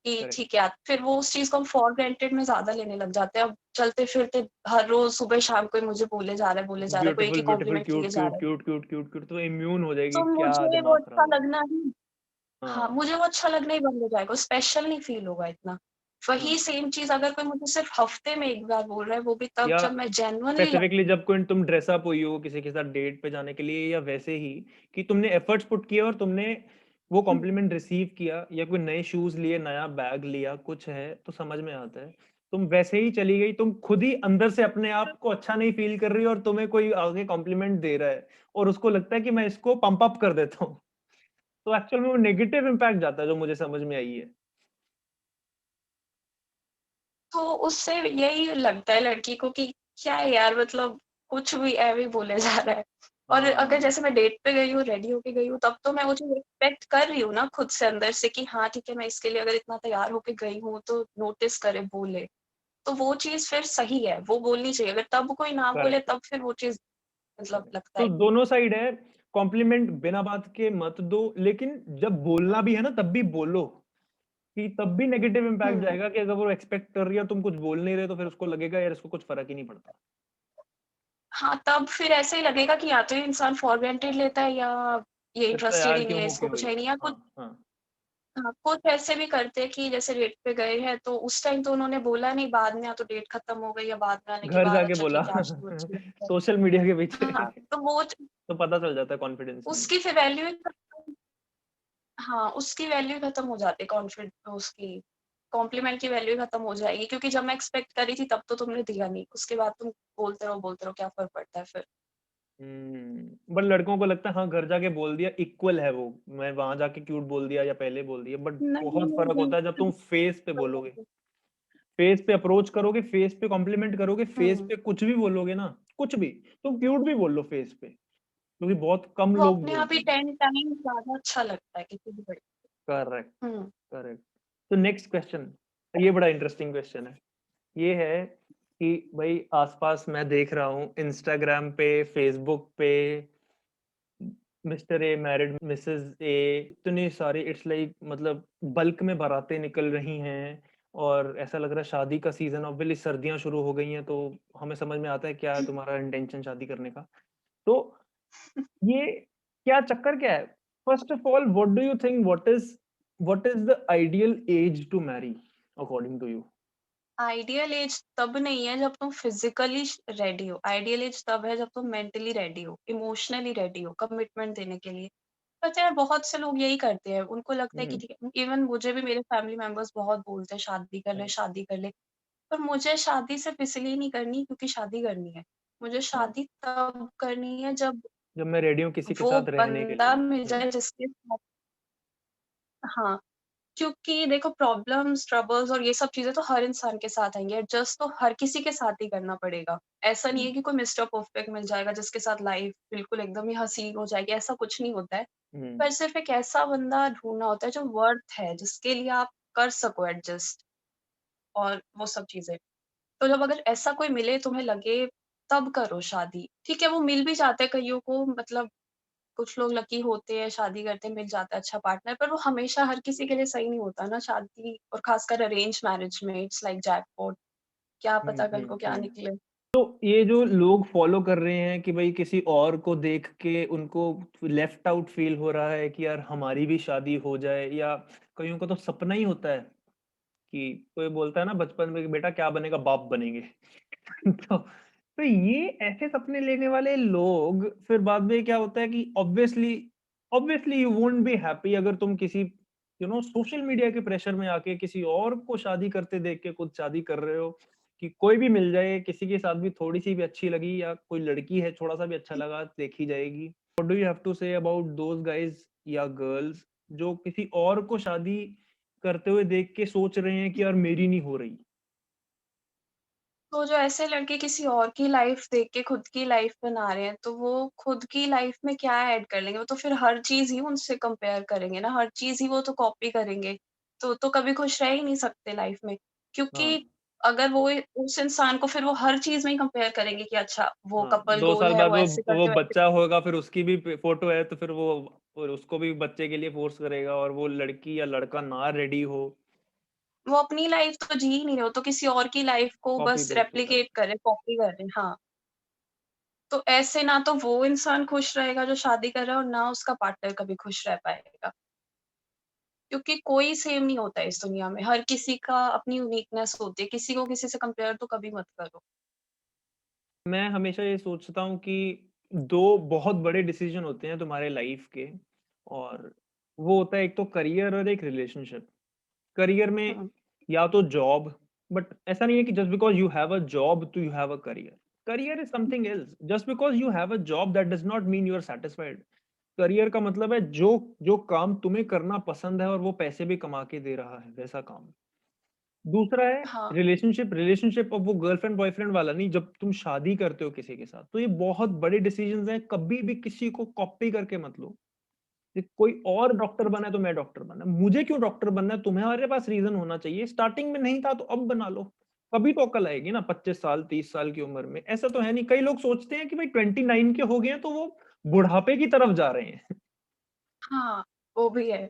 कि करेक्ट। ठीक है फिर वो उस चीज़ को हम फॉर ग्रांटेड में ज़्यादा लेने लग जाते हैं। अब चलते-फिरते हर रोज़ सुबह-शाम कोई मुझे बोले जा रहा है, बोले जा रहा है, कोई एक ब्यूटीफुल, ही ब्यूटीफुल, कॉम्प्लीमेंट किए क्यूट, जा क्यूट, रहा है। क्यूट, क्यूट, क्यूट, क्यूट तो इम्यून हो जाएगी, तो क्या मुझे वो दिमाग खराब अच्छा होगा। लगना ही हाँ, हाँ, मुझे वो अच्छा लगना ही बंद हो जाएगा, स्पेशल नहीं फ़ील होगा इतना। वही हाँ। सेम चीज़ अगर कोई मुझे सिर्फ़ हफ़्ते में 1 बार बोल रहा है, वो भी तब या जब मैं जेन्युइनली लव स्पेसिफिकली जब कोई तुम ड्रेस अप हुई हो किसी के साथ डेट पे जाने के लिए या वैसे ही कि तुमने एफर्ट्स पुट किए और तुमने वो हुँ, कॉम्प्लीमेंट रिसीव किया या कोई नए शूज़ लिए, नया बैग लिया, कुछ है तो समझ में आता है। तुम वैसे ही चली गई, तुम खुद ही अंदर से अपने आप को अच्छा नहीं फ़ील कर रही हो और तुम्हें कोई आगे कॉम्प्लीमेंट दे रहा है और उसको लगता है कि मैं इसको पंप अप कर देता हूँ। तो एक्चुअल में वो नेगेटिव इम्पैक्ट जाता है जो मुझे समझ में आई है। तो उससे यही लगता है लड़की को कि क्या है यार मतलब कुछ भी ऐवे ही बोले जा रहा है। और अगर हाँ, जैसे मैं डेट पे गई हूँ, रेडी होके गई हूँ, तब तो मैं वो चीज़ एक्सपेक्ट कर रही हूँ ना खुद से अंदर से कि हाँ, ठीक है मैं इसके लिए अगर इतना तैयार होके गई हूँ तो नोटिस करे, बोले। तो वो चीज़ फिर सही है, वो बोलनी चाहिए। अगर तब कोई ना बोले करेक्ट। तब फिर वो चीज़ मतलब लगता तो है कि दोनों साइड है, कॉम्प्लीमेंट बिना बात के मत दो, लेकिन जब बोलना भी है ना तब भी बोलो, कि तब भी नेगेटिव इम्पैक्ट हुँ। जाएगा कि अगर वो एक्सपेक्ट कर रही है तुम कुछ बोल नहीं रहे तो फिर उसको लगेगा यार इसको कुछ फ़र्क ही नहीं पड़ता। हाँ, तब फिर ऐसे ही लगेगा कि या तो ये इंसान फॉर ग्रांटेड लेता है या ये फिर इंटरेस्टेड तैयार ही नहीं क्यों है, होके इसको कुछ हुई? है ही नहीं या कुछ हाँ, हाँ। हाँ, कुछ ऐसे भी करते हैं कि जैसे डेट पे गए हैं तो उस टाइम तो उन्होंने बोला नहीं, बाद में या तो डेट खत्म हो गई या बाद में आने के घर बाद जाके अच्छा बोला ठीक है आज तो अच्छी लगता है। सोशल मीडिया के पीछे हाँ, तो वो तो पता चल जाता है कॉन्फिडेंस नहीं है। उसकी फिर वैल्यू ही खत्म हाँ, उसकी वैल्यू खत्म हो जाती है उसकी कॉम्प्लीमेंट की वैल्यू खत्म हो जाएगी क्योंकि जब मैं एक्सपेक्ट कर रही थी तब तो तुमने दिया नहीं, उसके बाद तुम बोलते रहो क्या फ़र्क पड़ता है फिर। बट लड़कों को लगता है हाँ, घर जाके बोल दिया इक्वल है वो, मैं वहाँ जाके क्यूट बोल दिया या पहले बोल दिया बट नहीं, बहुत फ़र्क नहीं। होता है जब तुम फेस पे बोलोगे। फेस पे अप्रोच करोगे, फेस पे कॉम्प्लीमेंट करोगे, फेस हुँ, पे कुछ भी बोलोगे ना, कुछ भी, तुम क्यूट भी बोल लो फेस पे, क्योंकि बहुत कम वो लोग अपने आप बोलते ही हैं। 10 टाइम्स ज़्यादा अच्छा लगता है किसी भी लड़की करेक्ट, हुँ, करेक्ट। तो नेक्स्ट क्वेश्चन, ये बड़ा इंटरेस्टिंग क्वेश्चन है। ये है कि भाई आस-पास मैं देख रहा हूँ इंस्टाग्राम पे, फेसबुक पे mister A married Mrs A, इतनी सारी इट्स लाइक मतलब बल्क में बारातें निकल रही हैं और ऐसा लग रहा है शादी का सीज़न ऑब्वियसली सर्दियाँ शुरू हो गई हैं, तो हमें समझ में आता है क्या है तुम्हारा इंटेंशन शादी करने का। तो ये क्या चक्कर क्या है? First of all what do you think what is the ideal age to marry according to you? Ideal age तब नहीं है जब तुम फिजिकली रेडी हो, आइडियल एज तब है जब तुम मेंटली रेडी हो, इमोशनली रेडी हो कमिटमेंट देने के लिए। पता है बहुत से लोग यही करते हैं, उनको लगता है कि हुँ, ठीक है, इवन मुझे भी मेरे फैमिली मेंबर्स बहुत बोलते हैं राइट, शादी कर ले, पर मुझे शादी सिर्फ इसलिए नहीं करनी क्योंकि शादी करनी है। मुझे हाँ, शादी तब करनी है जब जब मैं रेडी हूँ किसी के वो साथ रहने के बंदा लिए। मिल हुँ, जाए जिसके साथ, हाँ, क्योंकि देखो प्रॉब्लम्स, ट्रबल्स और ये सब चीज़ें तो हर इंसान के साथ आएँगी, एडजस्ट तो हर किसी के साथ ही करना पड़ेगा। ऐसा नहीं हुँ, है कि कोई मिस्टर परफेक्ट मिल जाएगा जिसके साथ लाइफ़ बिल्कुल एकदम ही हसीन हो जाएगी, ऐसा कुछ नहीं होता है। हुँ, पर सिर्फ़ एक ऐसा बंदा ढूँढना होता है जो वर्थ है, जिसके लिए आप कर सको एडजस्ट और वो सब चीज़ें। तो जब अगर ऐसा कोई मिले तुम्हें लगे तब करो शादी। ठीक है, वो मिल भी जाता है कइयों को, मतलब कुछ लोग लकी होते हैं, शादी करते हैं, मिल जाता है अच्छा पार्टनर, पर वो हमेशा हर किसी के लिए सही नहीं होता ना शादी, और खासकर अरेंज मैरिज में इट्स लाइक जैकपॉट, क्या हुँ, पता कल हुँ, को क्या हुँ। निकले। तो ये जो लोग फॉलो कर रहे हैं कि भाई किसी और को देख के उनको लेफ्ट आउट फील हो रहा है कि यार हमारी भी शादी हो जाए, या कईयों का तो सपना ही होता है कि कोई बोलता है ना बचपन में कि बेटा क्या बनेगा, बाप बनेंगे। तो ये ऐसे सपने लेने वाले लोग फिर बाद में क्या होता है कि obviously obviously you won't be happy अगर तुम किसी सोशल मीडिया के प्रेशर में आके किसी और को शादी करते देख के खुद शादी कर रहे हो, कि कोई भी मिल जाए किसी के साथ भी थोड़ी सी भी अच्छी लगी या कोई लड़की है थोड़ा सा भी अच्छा लगा देखी जाएगी। What do you have to say about those guys या गर्ल्स जो किसी और को शादी करते हुए देख के सोच रहे हैं कि यार मेरी नहीं हो रही? तो जो ऐसे लड़के किसी और की लाइफ देख के खुद की लाइफ बना रहे हैं, तो वो खुद की लाइफ में क्या ऐड कर लेंगे? वो तो फिर हर चीज़ ही उनसे कंपेयर करेंगे ना, हर चीज़ ही वो तो कॉपी करेंगे। तो कभी खुश रह ही नहीं सकते लाइफ में। हाँ, क्योंकि अगर वो उस इंसान को फिर वो हर चीज़ में ही कंपेयर करेंगे कि अच्छा वो हाँ, कपल 2 गोल साल है, बाद वो वो ऐसे वो करते वैसे बच्चा करते। होगा, फिर उसकी भी फ़ोटो है तो फिर वो और उसको भी बच्चे के लिए फ़ोर्स करेगा और वो लड़की या लड़का ना रेडी हो, वो अपनी लाइफ तो जी ही नहीं रहे, वो तो किसी और की लाइफ को कॉपी बस पेस्ट हो रहा है। रेप्लिकेट कर रहे, कॉपी कर रहे हैं। हाँ, तो ऐसे ना तो वो इंसान खुश रहेगा जो शादी कर रहा है और ना उसका पार्टनर कभी खुश रह पाएगा। क्योंकि कोई सेम नहीं होता है इस दुनिया में, हर किसी का अपनी यूनिकनेस होती है, किसी को किसी से कंपेयर तो कभी मत करो। मैं हमेशा ये सोचता हूँ कि 2 बहुत बड़े डिसीज़न होते हैं तुम्हारे लाइफ़ के, और वो होता है एक तो करियर और एक रिलेशनशिप। करियर में हुँ, या तो जॉब, बट ऐसा नहीं है कि just because you have a job तो you have a career. Career is something else. Just because you have a job that does not mean you are satisfied. Career का मतलब है जो जो काम तुम्हें करना पसंद है और वो पैसे भी कमा के दे रहा है, वैसा काम। दूसरा है हाँ, रिलेशनशिप। रिलेशनशिप अब वो गर्लफ्रेंड बॉयफ्रेंड वाला नहीं, जब तुम शादी करते हो किसी के साथ, तो ये बहुत बड़े डिसीजंस हैं, कभी भी किसी को कॉपी करके मत लो। कि कोई और डॉक्टर बना है तो मैं डॉक्टर बनना है। मुझे क्यों डॉक्टर बनना है? तुम्हारे पास रीज़न होना चाहिए। स्टार्टिंग में नहीं था तो अब बना लो। कभी तो अकल आएगी ना 25 साल, 30 साल की उम्र में। ऐसा तो है नहीं। कई लोग सोचते हैं कि भाई 29 के हो गए हैं तो वो बुढ़ापे की तरफ जा रहे हैं। हाँ, वो भी है।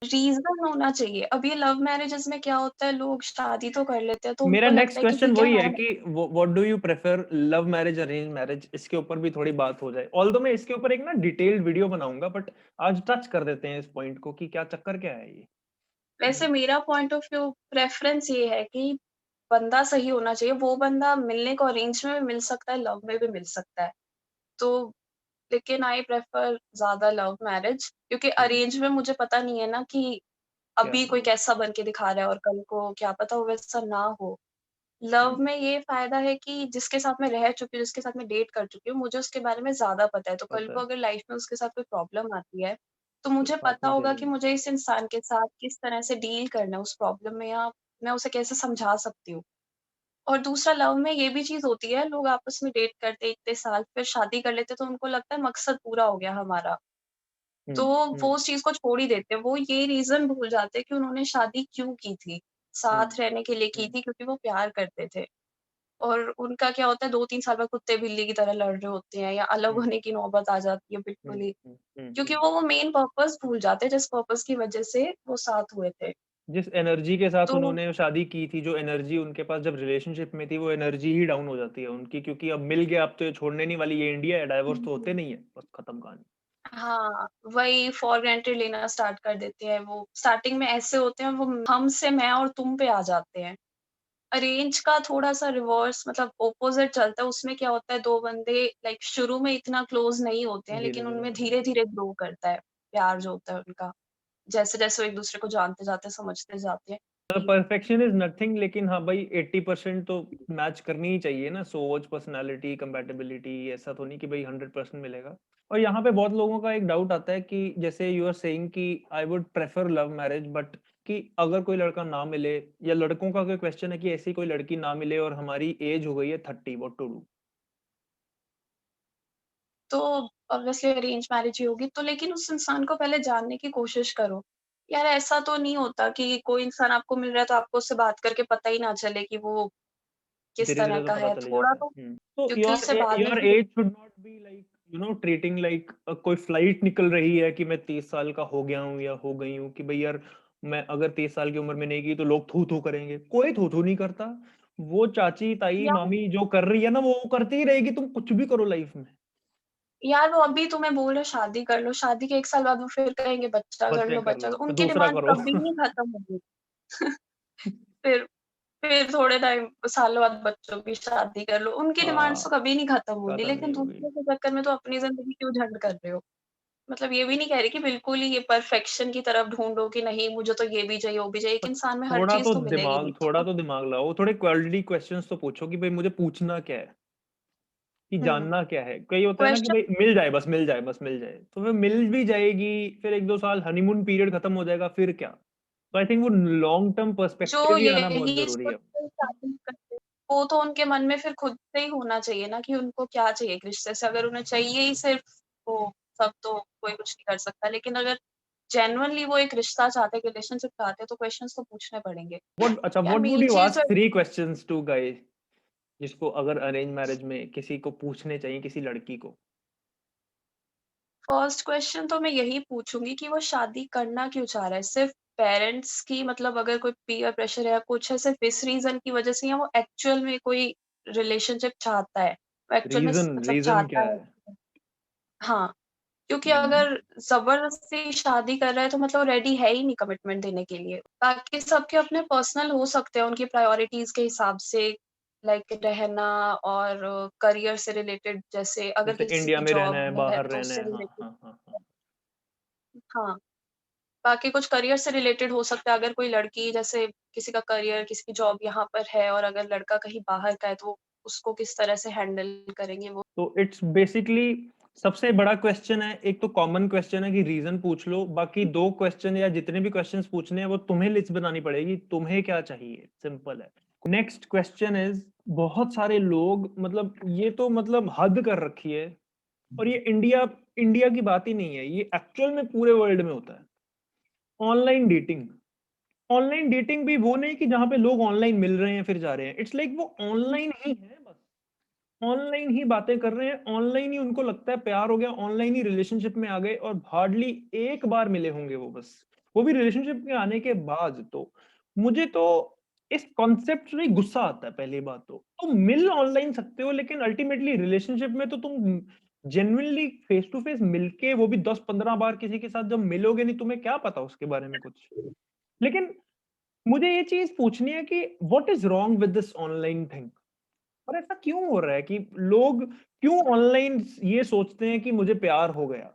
रीज़न होना चाहिए। अब ये लव मैरेजेज़ में क्या होता है, लोग शादी तो कर लेते हैं तो मेरा उनको नेक्स्ट लगता है कि क्वेश्चन ठीक है वही है हमारा। कि what do you prefer, love marriage, arrange marriage? इसके ऊपर भी थोड़ी बात हो जाए। ऑल्दो मैं इसके ऊपर एक ना डिटेल्ड वीडियो बनाऊँगा, बट आज टच कर देते हैं इस पॉइंट को कि क्या चक्कर क्या है ये? वैसे हुँ, मेरा पॉइंट ऑफ व्यू प्रेफ़रेंस ये है कि बंदा सही होना चाहिए। वो बंदा मिलने को अरेंज में भी मिल सकता है, लव में भी मिल सकता है। तो लेकिन आई प्रेफ़र ज़्यादा लव मैरिज, क्योंकि हुँ, अरेंज में मुझे पता नहीं है ना कि क्या अभी कोई होगा? कैसा बन के दिखा रहा है और कल को क्या पता वो वैसा ना हो। लव हुँ, में ये फ़ायदा है कि जिसके साथ मैं रह चुकी हूँ, जिसके साथ मैं डेट कर चुकी हूँ, मुझे उसके बारे में ज़्यादा पता है। तो कल पता को है, अगर लाइफ़ में उसके साथ कोई प्रॉब्लम आती है, तो तो मुझे साथ पता में होगा कि चलेंगे। मुझे इस इंसान के साथ किस तरह से डील करना है उस प्रॉब्लम में, या मैं उसे कैसे समझा सकती हूँ। और दूसरा लव में ये भी चीज़ होती है, लोग आपस में डेट करते हैं इतने साल, फिर शादी कर लेते हैं तो उनको लगता है मकसद पूरा हो गया हमारा। हुँ, तो वो हुँ, उस चीज़ को छोड़ ही देते हैं। वो ये रीज़न भूल जाते हैं कि उन्होंने शादी क्यों की थी। हुँ, साथ रहने के लिए की हुँ, थी क्योंकि वो प्यार करते थे। और उनका क्या होता है 2-3 साल बाद कुत्ते-बिल्ली की तरह लड़ रहे होते हैं या अलग हुँ, होने की नौबत आ जाती है हुँ, बिल्कुल ही। हुँ, हुँ, क्योंकि हुँ। वो मेन पर्पस भूल जाते हैं जिस पर्पस की वज़ह से वो साथ हुए थे। जिस एनर्जी के साथ तो उन्होंने शादी की थी, जो एनर्जी उनके पास जब रिलेशनशिप में थी, वो एनर्जी ही डाउन हो जाती है उनकी, क्योंकि अब मिल गया, अब तो ये छोड़ने नहीं वाली, ये इंडिया है, डाइवोर्स तो होते नहीं है, बस खत्म कहानी। हाँ, वही फॉर ग्रांटेड लेना स्टार्ट कर देते हैं वो। स्टार्टिंग में ऐसे होते हैं वो हम से मैं और तुम पे आ जाते हैं। अरेंज का थोड़ा-सा रिवर्स मतलब ऑपोज़िट चलता है, उसमें क्या होता है 2 बंदे लाइक शुरू में इतना क्लोज़ नहीं होते हैं, लेकिन धीरे-धीरे उनमें बढ़ जाता है। धीरे-धीरे ग्रो करता है, प्यार जो होता है उनका। जैसे-जैसे वो एक-दूसरे को जानते जाते हैं, समझते जाते हैं कि परफेक्शन इज़ नथिंग, लेकिन हाँ भाई 80% तो मैच करनी ही चाहिए ना, सोच, पर्सनैलिटी, कंपैटिबिलिटी, ऐसा तो नहीं कि भाई 100% मिलेगा। और यहाँ पे बहुत लोगों का एक डाउट आता है कि जैसे यू आर सेइंग कि I would prefer love marriage, but कि अगर कोई लड़का ना मिले, या लड़कों का कोई क्वेश्चन है कि ऐसी कोई लड़की ना मिले और हमारी एज हो गई है 30, व्हाट टू डू? तो ऑब्वियसली अरेंज मैरिज ही होगी, तो लेकिन उस इंसान को पहले जानने की कोशिश करो। यार ऐसा तो नहीं होता कि कोई इंसान आपको मिल रहा है तो आपको उससे बात करके पता ही ना चले कि वो किस तरह धीरे-धीरे तो का पता है, चल ही थोड़ा जाता है। तो तो क्योंकि उससे बाद में योर फिर age should not be like treating like कोई फ्लाइट निकल रही है कि मैं 30 साल का हो गया हूँ या हो गई हूँ, कि भाई यार मैं अगर 30 साल की उम्र में नहीं की तो लोग थू-थू करेंगे। कोई थू-थू नहीं करता। वो चाची, ताई, यार मामी जो कर रही है ना, वो करती ही रहेगी, तुम कुछ भी करो लाइफ में। यार वो अभी तुम्हें बोल रहे शादी कर लो, शादी के 1 साल बाद वो फिर कहेंगे बच्चा कर बच्चे लो, कर बच्चा लो, तो फिर उनकी दूसरा डिमांड करो। कभी नहीं खत्म होगी। फिर फिर थोड़े टाइम सालों बाद बच्चों की शादी कर लो, उनकी डिमांड्स तो हाँ, कभी नहीं खत्म होगी, खत्म लेकिन नहीं होगी। दूसरों के चक्कर में तो अपनी ज़िंदगी क्यों झंड कर रहे हो? मतलब ये भी नहीं कह रही कि बिल्कुल ही ये परफेक्शन की तरफ ढूँढो कि नहीं मुझे तो ये भी चाहिए, वो भी चाहिए। एक बट इंसान में हर चीज़ तो मिलेगी नहीं। थोड़ा तो दिमाग लगाओ, थोड़े क्वालिटी क्वेश्चंस तो पूछो कि भाई मुझे पूछना क्या है? कि हुँ, जानना क्या है? कई होता है ना कि क्वेश्चन भाई मिल जाए, बस मिल जाए, बस मिल जाए। तो फिर मिल भी जाएगी, फिर 1-2 साल हनीमून पीरियड खत्म हो जाएगा, फिर क्या? तो आई थिंक वो लॉन्ग टर्म जो पर्सपेक्टिव ही आना बहुत यही ज़रूरी सोच है। के शादी करते हैं, वो तो उनके मन में फिर खुद से ही होना चाहिए ना कि उनको क्या चाहिए एक रिश्ते से। अगर उन्हें चाहिए ही सिर्फ़ वो सब तो कोई कुछ नहीं कर सकता। लेकिन अगर जेन्युइनली वो एक रिश्ता चाहते हैं, एक रिलेशनशिप चाहते हैं, तो क्वेश्चन्स तो पूछने पड़ेंगे। यार what would main you cheese ask जो 3 क्वेश्चंस टू गाय, जिसको अगर अरेंज मैरेज में किसी को पूछने चाहिए, किसी लड़की को? फर्स्ट क्वेश्चन तो मैं यही पूछूँगी कि वो शादी करना क्यों चाह रहा है? सिर्फ़ पेरेंट्स की मतलब अगर कोई पीयर प्रेशर है या कुछ है सिर्फ़ इस रीज़न की वज़ह से या वो एक्चुअल में कोई रिलेशनशिप चाहता है? वो एक्चुअल में मतलब रीज़न क्या चाहता है? है हाँ, क्योंकि हुँ। अगर ज़बरदस्ती शादी कर रहा है तो मतलब रेडी है ही नहीं कमिटमेंट देने के लिए। बाकी सबके अपने पर्सनल हो सकते हैं उनकी प्रायोरिटीज़ के हिसाब से लाइक रहना और करियर से रिलेटेड जैसे अगर जैसे किसी इंडिया की में रहना जॉब है, है बाहर तो रहना उससे है। हाँ, रिलेटेड हाँ, हाँ, हाँ। हाँ। बाकी कुछ करियर से रिलेटेड हो सकता है, अगर कोई लड़की जैसे किसी का करियर, किसी की जॉब यहाँ पर है और अगर लड़का कहीं बाहर का है, तो उसको किस तरह से हैंडल करेंगे वो। तो इट्स बेसिकली सबसे बड़ा क्वेश्चन है, एक तो कॉमन क्वेश्चन है कि रीज़न पूछ लो, बाकी 2 क्वेश्चन या जितने भी क्वेश्चन्स पूछने हैं वो तुम्हें लिस्ट बनानी पड़ेगी, तुम्हें क्या चाहिए? सिंपल है। नेक्स्ट क्वेश्चन इज़, बहुत सारे लोग मतलब ये तो मतलब हद कर रखी है, और ये इंडिया की बात ही नहीं है, ये एक्चुअल में पूरे वर्ल्ड में होता है। Online dating. ऑनलाइन डेटिंग भी वो नहीं कि जहाँ पे लोग ऑनलाइन मिल रहे हैं फिर जा रहे हैं। इट्स लाइक वो ऑनलाइन ही है बस। ऑनलाइन ही बातें कर रहे हैं, ऑनलाइन ही उनको लगता है प्यार हो गया, ऑनलाइन ही रिलेशनशिप में आ गए, और हार्डली एक बार मिले होंगे वो बस। वो भी रिलेशनशिप में आने के बाद। तो मुझे तो इस कॉन्सेप्ट से ही गुस्सा आता है, पहली बात तो। तुम मिल ऑनलाइन सकते हो, लेकिन अल्टीमेटली रिलेशनशिप में तो तुम जेन्युइनली फेस टू फेस मिलके, वो भी 10-15 बार किसी के साथ जब मिलोगे नहीं, तुम्हें क्या पता उसके बारे में कुछ। लेकिन मुझे ये चीज़ पूछनी है कि what is wrong with this online thing? और ऐसा क्यों हो रहा है कि लोग क्यों ऑनलाइन ये सोचते हैं कि मुझे प्यार हो गया?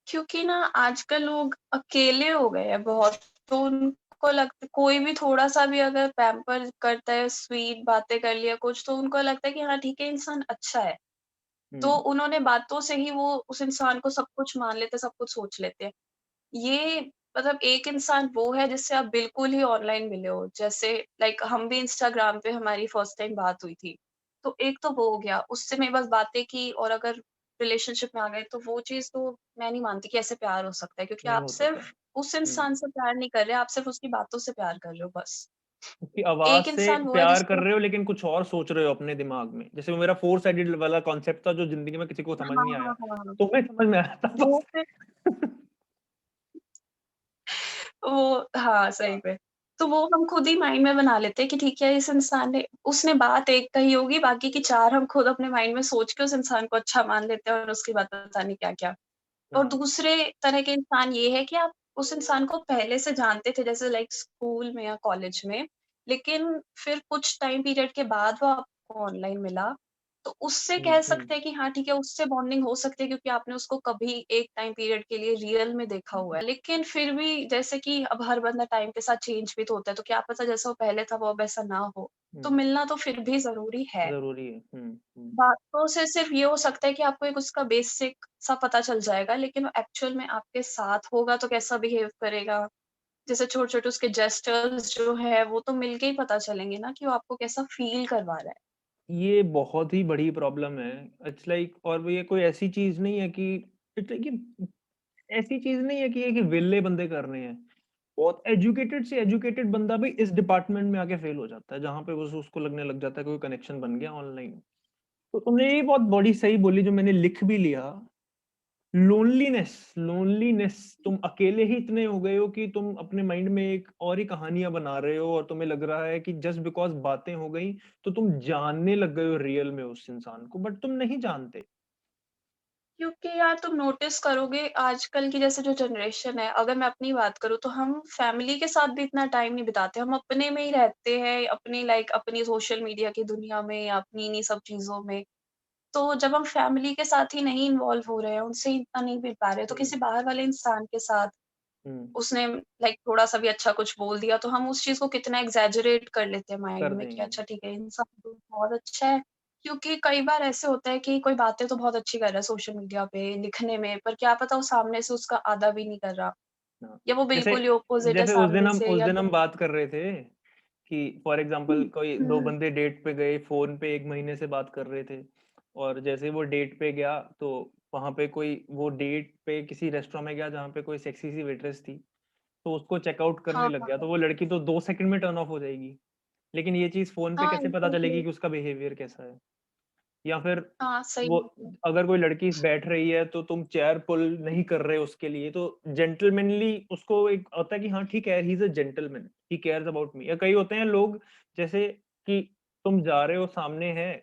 क्योंकि ना आजकल लोग अकेले हो गए हैं बहुत, तो उनको लगता कोई भी थोड़ा-सा भी अगर पैम्पर करता है, स्वीट बातें कर लिया कुछ, तो उनको लगता है कि हाँ ठीक है, इंसान अच्छा है। तो हुँ, उन्होंने बातों से ही वो उस इंसान को सब कुछ मान लेते हैं, सब कुछ सोच लेते हैं। ये मतलब एक इंसान वो है जिससे आप बिल्कुल ही ऑनलाइन मिले हो। जैसे लाइक हम भी इंस्टाग्राम पे हमारी फर्स्ट टाइम बात हुई थी। तो एक तो वो हो गया, उससे मैं बस बातें की और अगर रिलेशनशिप में आ गए, तो वो चीज़ तो मैं नहीं मानती कि ऐसे प्यार हो सकता है, क्योंकि नहीं आप हो सकता। सिर्फ़ उस हुँ। इंसान से प्यार नहीं कर रहे, आप सिर्फ़ उसकी बातों से प्यार कर रहे हो बस। उसकी आवाज़ एक से इंसान वो है प्यार कर जिसको रहे हो लेकिन कुछ और सोच रहे हो अपने दिमाग में। जैसे वो मेरा फोर साइडेड वाला कॉन्सेप्ट था जो ज़िंदगी में किसी को समझ हाँ, नहीं हाँ, आया। हाँ, हाँ। तुम्हें समझ में आया था वो बस। फिर वो हाँ, सही में। तो वो हम खुद ही माइंड में बना लेते हैं कि ठीक है, इस इंसान ने उसने बात एक कही होगी, बाकी की 4 हम खुद अपने माइंड में सोच के उस इंसान को अच्छा मान लेते हैं और उसके बाद पता नहीं क्या-क्या। और हाँ। दूसरे तरह के इंसान ये है कि आप उस इंसान को पहले से जानते थे, जैसे लाइक स्कूल में या कॉलेज में, लेकिन फिर कुछ टाइम पीरियड के बाद वो आपको ऑनलाइन मिला, तो उससे हुँ, कह हुँ। सकते हैं कि हाँ, ठीक है, उससे बॉन्डिंग हो सकती है क्योंकि आपने उसको कभी एक टाइम पीरियड के लिए रियल में देखा हुआ है। लेकिन फिर भी जैसे कि अब हर बंदा टाइम के साथ चेंज भी तो होता है, तो क्या पता जैसा वो पहले था वो अब ऐसा ना हो। तो हुँ, मिलना तो फिर भी ज़रूरी है। ज़रूरी है। हुँ, हुँ। बातों से सिर्फ़ ये हो सकता है कि आपको एक उसका बेसिक सा पता चल जाएगा, लेकिन वो एक्चुअल में आपके साथ होगा तो कैसा बिहेव करेगा, जैसे छोटे-छोटे उसके जेस्चर्स जो है, वो तो मिलके ही पता चलेंगे ना कि वो आपको कैसा फ़ील करवा रहा है। ये बहुत ही बड़ी प्रॉब्लम है। इट्स लाइक और वो ये कोई ऐसी चीज़ नहीं है कि इट्स लाइक ये ऐसी चीज़ नहीं है कि ये कि विल्ले बंदे कर रहे हैं। बहुत एजुकेटेड से एजुकेटेड बंदा भी इस डिपार्टमेंट में आके फेल हो जाता है, जहाँ पे बस उसको लगने लग जाता है कोई कनेक्शन बन गया ऑनलाइन। तो तुमने ये बहुत बड़ी सही बोली जो मैंने लिख भी लिया। लोनलीनेस लोनलीनेस तुम अकेले ही इतने हो गए हो कि तुम अपने माइंड में एक और ही कहानियाँ बना रहे हो और तुम्हें लग रहा है कि जस्ट बिकॉज़ बातें हो गई, तो तुम जानने लग गए हो रियल में उस इंसान को, बट तुम नहीं जानते। क्योंकि यार तुम नोटिस करोगे आजकल की जैसे जो जनरेशन है, अगर मैं अपनी बात करूँ तो हम फैमिली के साथ भी इतना टाइम नहीं बिताते, हम अपने में ही रहते हैं, अपनी लाइक अपनी सोशल मीडिया की दुनिया में या अपनी इन्हीं सब चीज़ों में। तो जब हम फैमिली के साथ ही नहीं इन्वॉल्व हो रहे हैं, उनसे इतना नहीं मिल पा रहे हैं, तो हुँ, किसी बाहर वाले इंसान के साथ हुँ, उसने लाइक थोड़ा-सा भी अच्छा कुछ बोल दिया, तो हम उस चीज़ को कितना एक्ज़ैजरेट कर लेते हैं माइंड कर में कि देंगे। अच्छा ठीक है, इंसान तो बहुत अच्छा है। क्योंकि कई बार ऐसे होता है कि कोई बातें तो बहुत अच्छी कर रहा है सोशल मीडिया पे, लिखने में, पर क्या पता वो सामने से उसका आधा भी नहीं कर रहा हाँ, या वो जैसे बिल्कुल ही अपोज़िट है जैसे सामने से उस या दिन हम जो बात कर रहे थे कि फॉर एग्ज़ाम्पल कोई 2 हुँ, बंदे डेट पे गए, फ़ोन पे 1 महीने से बात कर रहे थे और जैसे वो डेट पे गया, तो वहाँ पे कोई वो डेट पे किसी रेस्टोरेंट में गया जहाँ पे कोई सेक्सी सी वेट्रेस थी, तो उसको चेकआउट करने हाँ, लग गया, हाँ। तो वो लड़की तो 2 सेकंड में टर्न ऑफ हो जाएगी। लेकिन ये चीज़ फ़ोन पे हाँ, कैसे पता चलेगी एग्ज़ैक्टली। कि उसका बिहेवियर कैसा है? या फिर हाँ, सही वो बात है। अगर कोई लड़की बैठ रही है तो तुम चेयर पुल नहीं कर रहे उसके लिए, तो जेंटलमैनली उसको एक होता है कि हाँ ठीक है, he is a gentleman, he cares about me. या कई होते हैं लोग जैसे कि तुम जा रहे हो सामने है,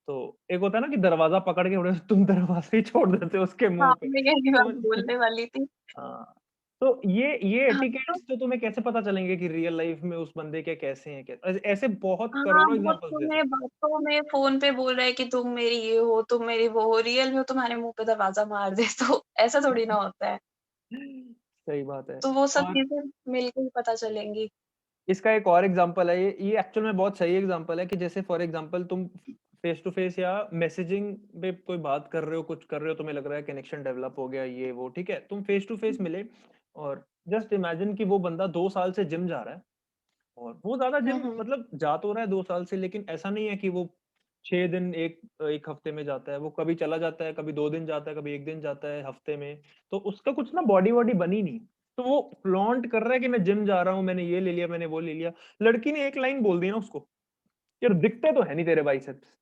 तो एक होता है ना कि दरवाज़ा पकड़ के थोड़ा तुम दरवाज़ा ही छोड़ देते हो उसके हाँ, मुँह पे। मैं यही बात समझ बोलने वाली थी। हाँ, तो ये हाँ, तो एटिकेट्स तो तुम्हें कैसे पता चलेंगे कि रियल लाइफ़ में उस बंदे के कैसे हैं, ऐसे बहुत हाँ, करोड़ों वो एग्ज़ाम्पल्स दे तुम्हें सकते हैं। बातों में फ़ोन पे बोल रहा है कि तुम मेरी ये हो, तुम मेरी वो हो, रियल में वो तुम्हारे मुँह पे दरवाज़ा मार दे तो ऐसा थोड़ी ना होता है। सही बात है। तो वो सब और चीज़ें मिल के ही पता चलेंगी। इसका एक और एग्ज़ाम्पल है ये एक्चुअल में बहुत सही एग्ज़ाम्पल है कि जैसे फॉर एग्ज़ाम्पल तुम फेस टू फेस या मैसेजिंग पे कोई बात कर रहे हो, कुछ कर रहे हो, तुम्हें लग रहा है कनेक्शन डेवलप हो गया ये वो, ठीक है? तुम फेस टू फेस मिले और जस्ट इमेजिन कि वो बंदा 2 साल से जिम जा रहा है और वो ज़्यादा हुँ, जिम हुँ। मतलब जा तो रहा है 2 साल से लेकिन ऐसा नहीं है कि वो 6 दिन 1 हफ्ते में जाता है, वो कभी चला जाता है, कभी 2 दिन जाता है, कभी 1 दिन जाता है हफ्ते में। तो उसका कुछ ना बॉडी-वॉडी बनी नहीं। तो वो फ्लॉन्ट कर रहा है कि मैं जिम जा रहा हूँ, मैंने ये ले लिया, मैंने वो ले लिया। लड़की ने एक लाइन बोल दी ना उसको, "यार दिखते तो है नहीं तेरे बाइसेप्स।"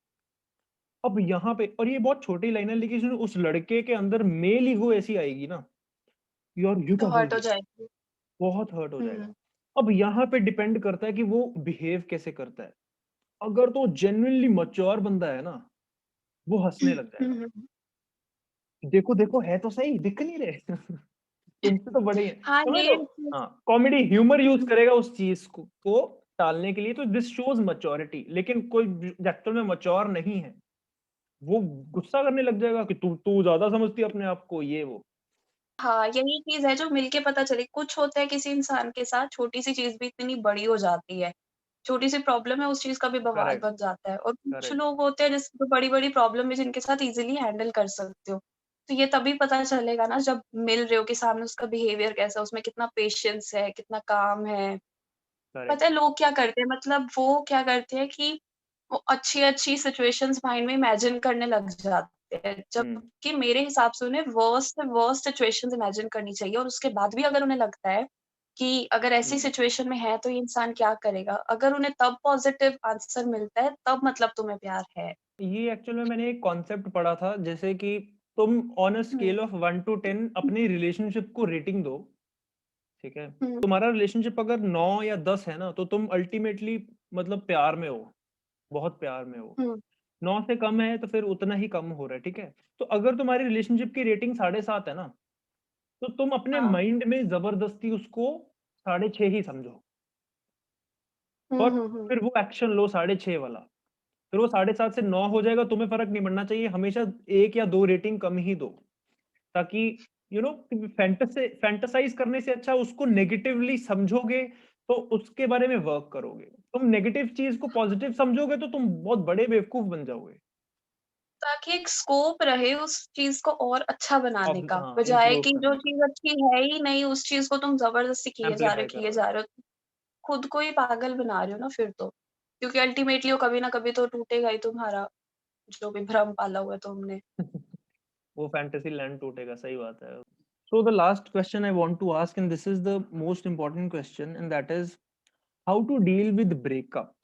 अब यहाँ पे और ये बहुत छोटी लाइन है लेकिन उस लड़के के अंदर मेल ईगो ऐसी आएगी ना, "यार ये तो क्या बोल हर्ट हो दिया?" जाएगी। बहुत हर्ट हो जाएगा। हुँ। अब यहाँ पे डिपेंड करता है कि वो बिहेव कैसे करता है। अगर तो जेन्युइनली मैच्योर बंदा है ना, वो हँसने लग हुँ, जाएगा। हुँ। देखो, देखो है तो सही, दिख नहीं रहे। तुमसे तो बड़े ही हैं। हाँ, समझ ये लो हाँ, कॉमेडी ह्यूमर यूज़ हुँ। करेगा उस चीज़ को टालने के लिए तो दिस शोज़ मैच्योरिटी लेकिन कोई एक्चुअल में मैच्योर नहीं है, वो गुस्सा करने लग जाएगा कि तू तू ज़्यादा समझती है अपने आप को ये वो। हाँ, यही चीज़ है जो मिल के पता चले। कुछ होता है किसी इंसान के साथ छोटी-सी चीज़ भी इतनी बड़ी हो जाती है। छोटी-सी प्रॉब्लम है उस चीज़ का भी बवाल करेक्ट, बन जाता है और कुछ करेक्ट, लोग होते हैं जैसे जो बड़ी-बड़ी प्रॉब्लम है जिनके साथ ईज़िली हैंडल कर सकते हो। तो ये तभी पता चलेगा ना जब मिल रहे हो कि सामने उसका बिहेवियर कैसा है, उसमें कितना पेशेंस है, कितना काम है। करेक्ट। पता है लोग क्या करते हैं मतलब वो क्या करते हैं कि वो अच्छी-अच्छी सिचुएशंस माइंड में इमेजिन करने लग जाते सकते हैं। हुँ, जबकि मेरे हिसाब से उन्हें वर्स्ट से वर्स्ट सिचुएशंस इमेजिन करनी चाहिए और उसके बाद भी अगर उन्हें लगता है कि अगर ऐसी हुँ। सिचुएशन में है तो ये इंसान क्या करेगा? अगर उन्हें तब पॉज़िटिव आंसर मिलता है तब मतलब तुम्हें प्यार है। ये एक्चुअल में मैंने एक कॉन्सेप्ट पढ़ा था, जैसे कि तुम ऑन अ हुँ, स्केल ऑफ 1 टू 10 अपनी रिलेशनशिप को रेटिंग दो, ठीक है? हुँ, तुम्हारा रिलेशनशिप अगर 9 या 10 है ना, तो तुम अल्टीमेटली मतलब प्यार में हो, बहुत प्यार में हो। हुँ, 9 से कम है तो फिर उतना ही कम हो रहा है, ठीक है? तो अगर तुम्हारी रिलेशनशिप की रेटिंग 7.5 है ना, तो तुम अपने हाँ। माइंड में ज़बरदस्ती उसको 6.5 ही समझो, हुँ, और हुँ, हुँ। फिर वो एक्शन लो 6.5 वाला। फिर वो 7.5 से 9 हो जाएगा, तुम्हें फ़र्क नहीं पड़ना चाहिए, हमेशा 1 या 2 रेटिंग कम ही दो। ताकि फैंटेसाइज़ करने से अच्छा उसको नेगेटिवली समझोगे, तो उसके बारे में वर्क करोगे। तुम नेगेटिव चीज़ को पॉज़िटिव समझोगे, तो तुम बहुत बड़े बेवकूफ़ बन जाओगे। ताकि एक स्कोप रहे उस चीज़ को और अच्छा बनाने का, हाँ, बजाए इम्प्रूव कि जो करने का, चीज़ अच्छी है ही नहीं, उस चीज़ को तुम ज़बरदस्ती एम्प्लीफाई कर किए रहे हो। जा रहे हो। खुद को ही पागल बना रहे हो ना फिर तो। क्योंकि अल्टीमेटली वो कभी ना कभी तो टूटेगा ही तुम्हारा जो भी भ्रम पाला हुआ है तुमने। वो फैंटेसी लैंड टूटेगा, सही बात है। So the last question I want to ask, and this is the most important question, and that is how to deal with breakup.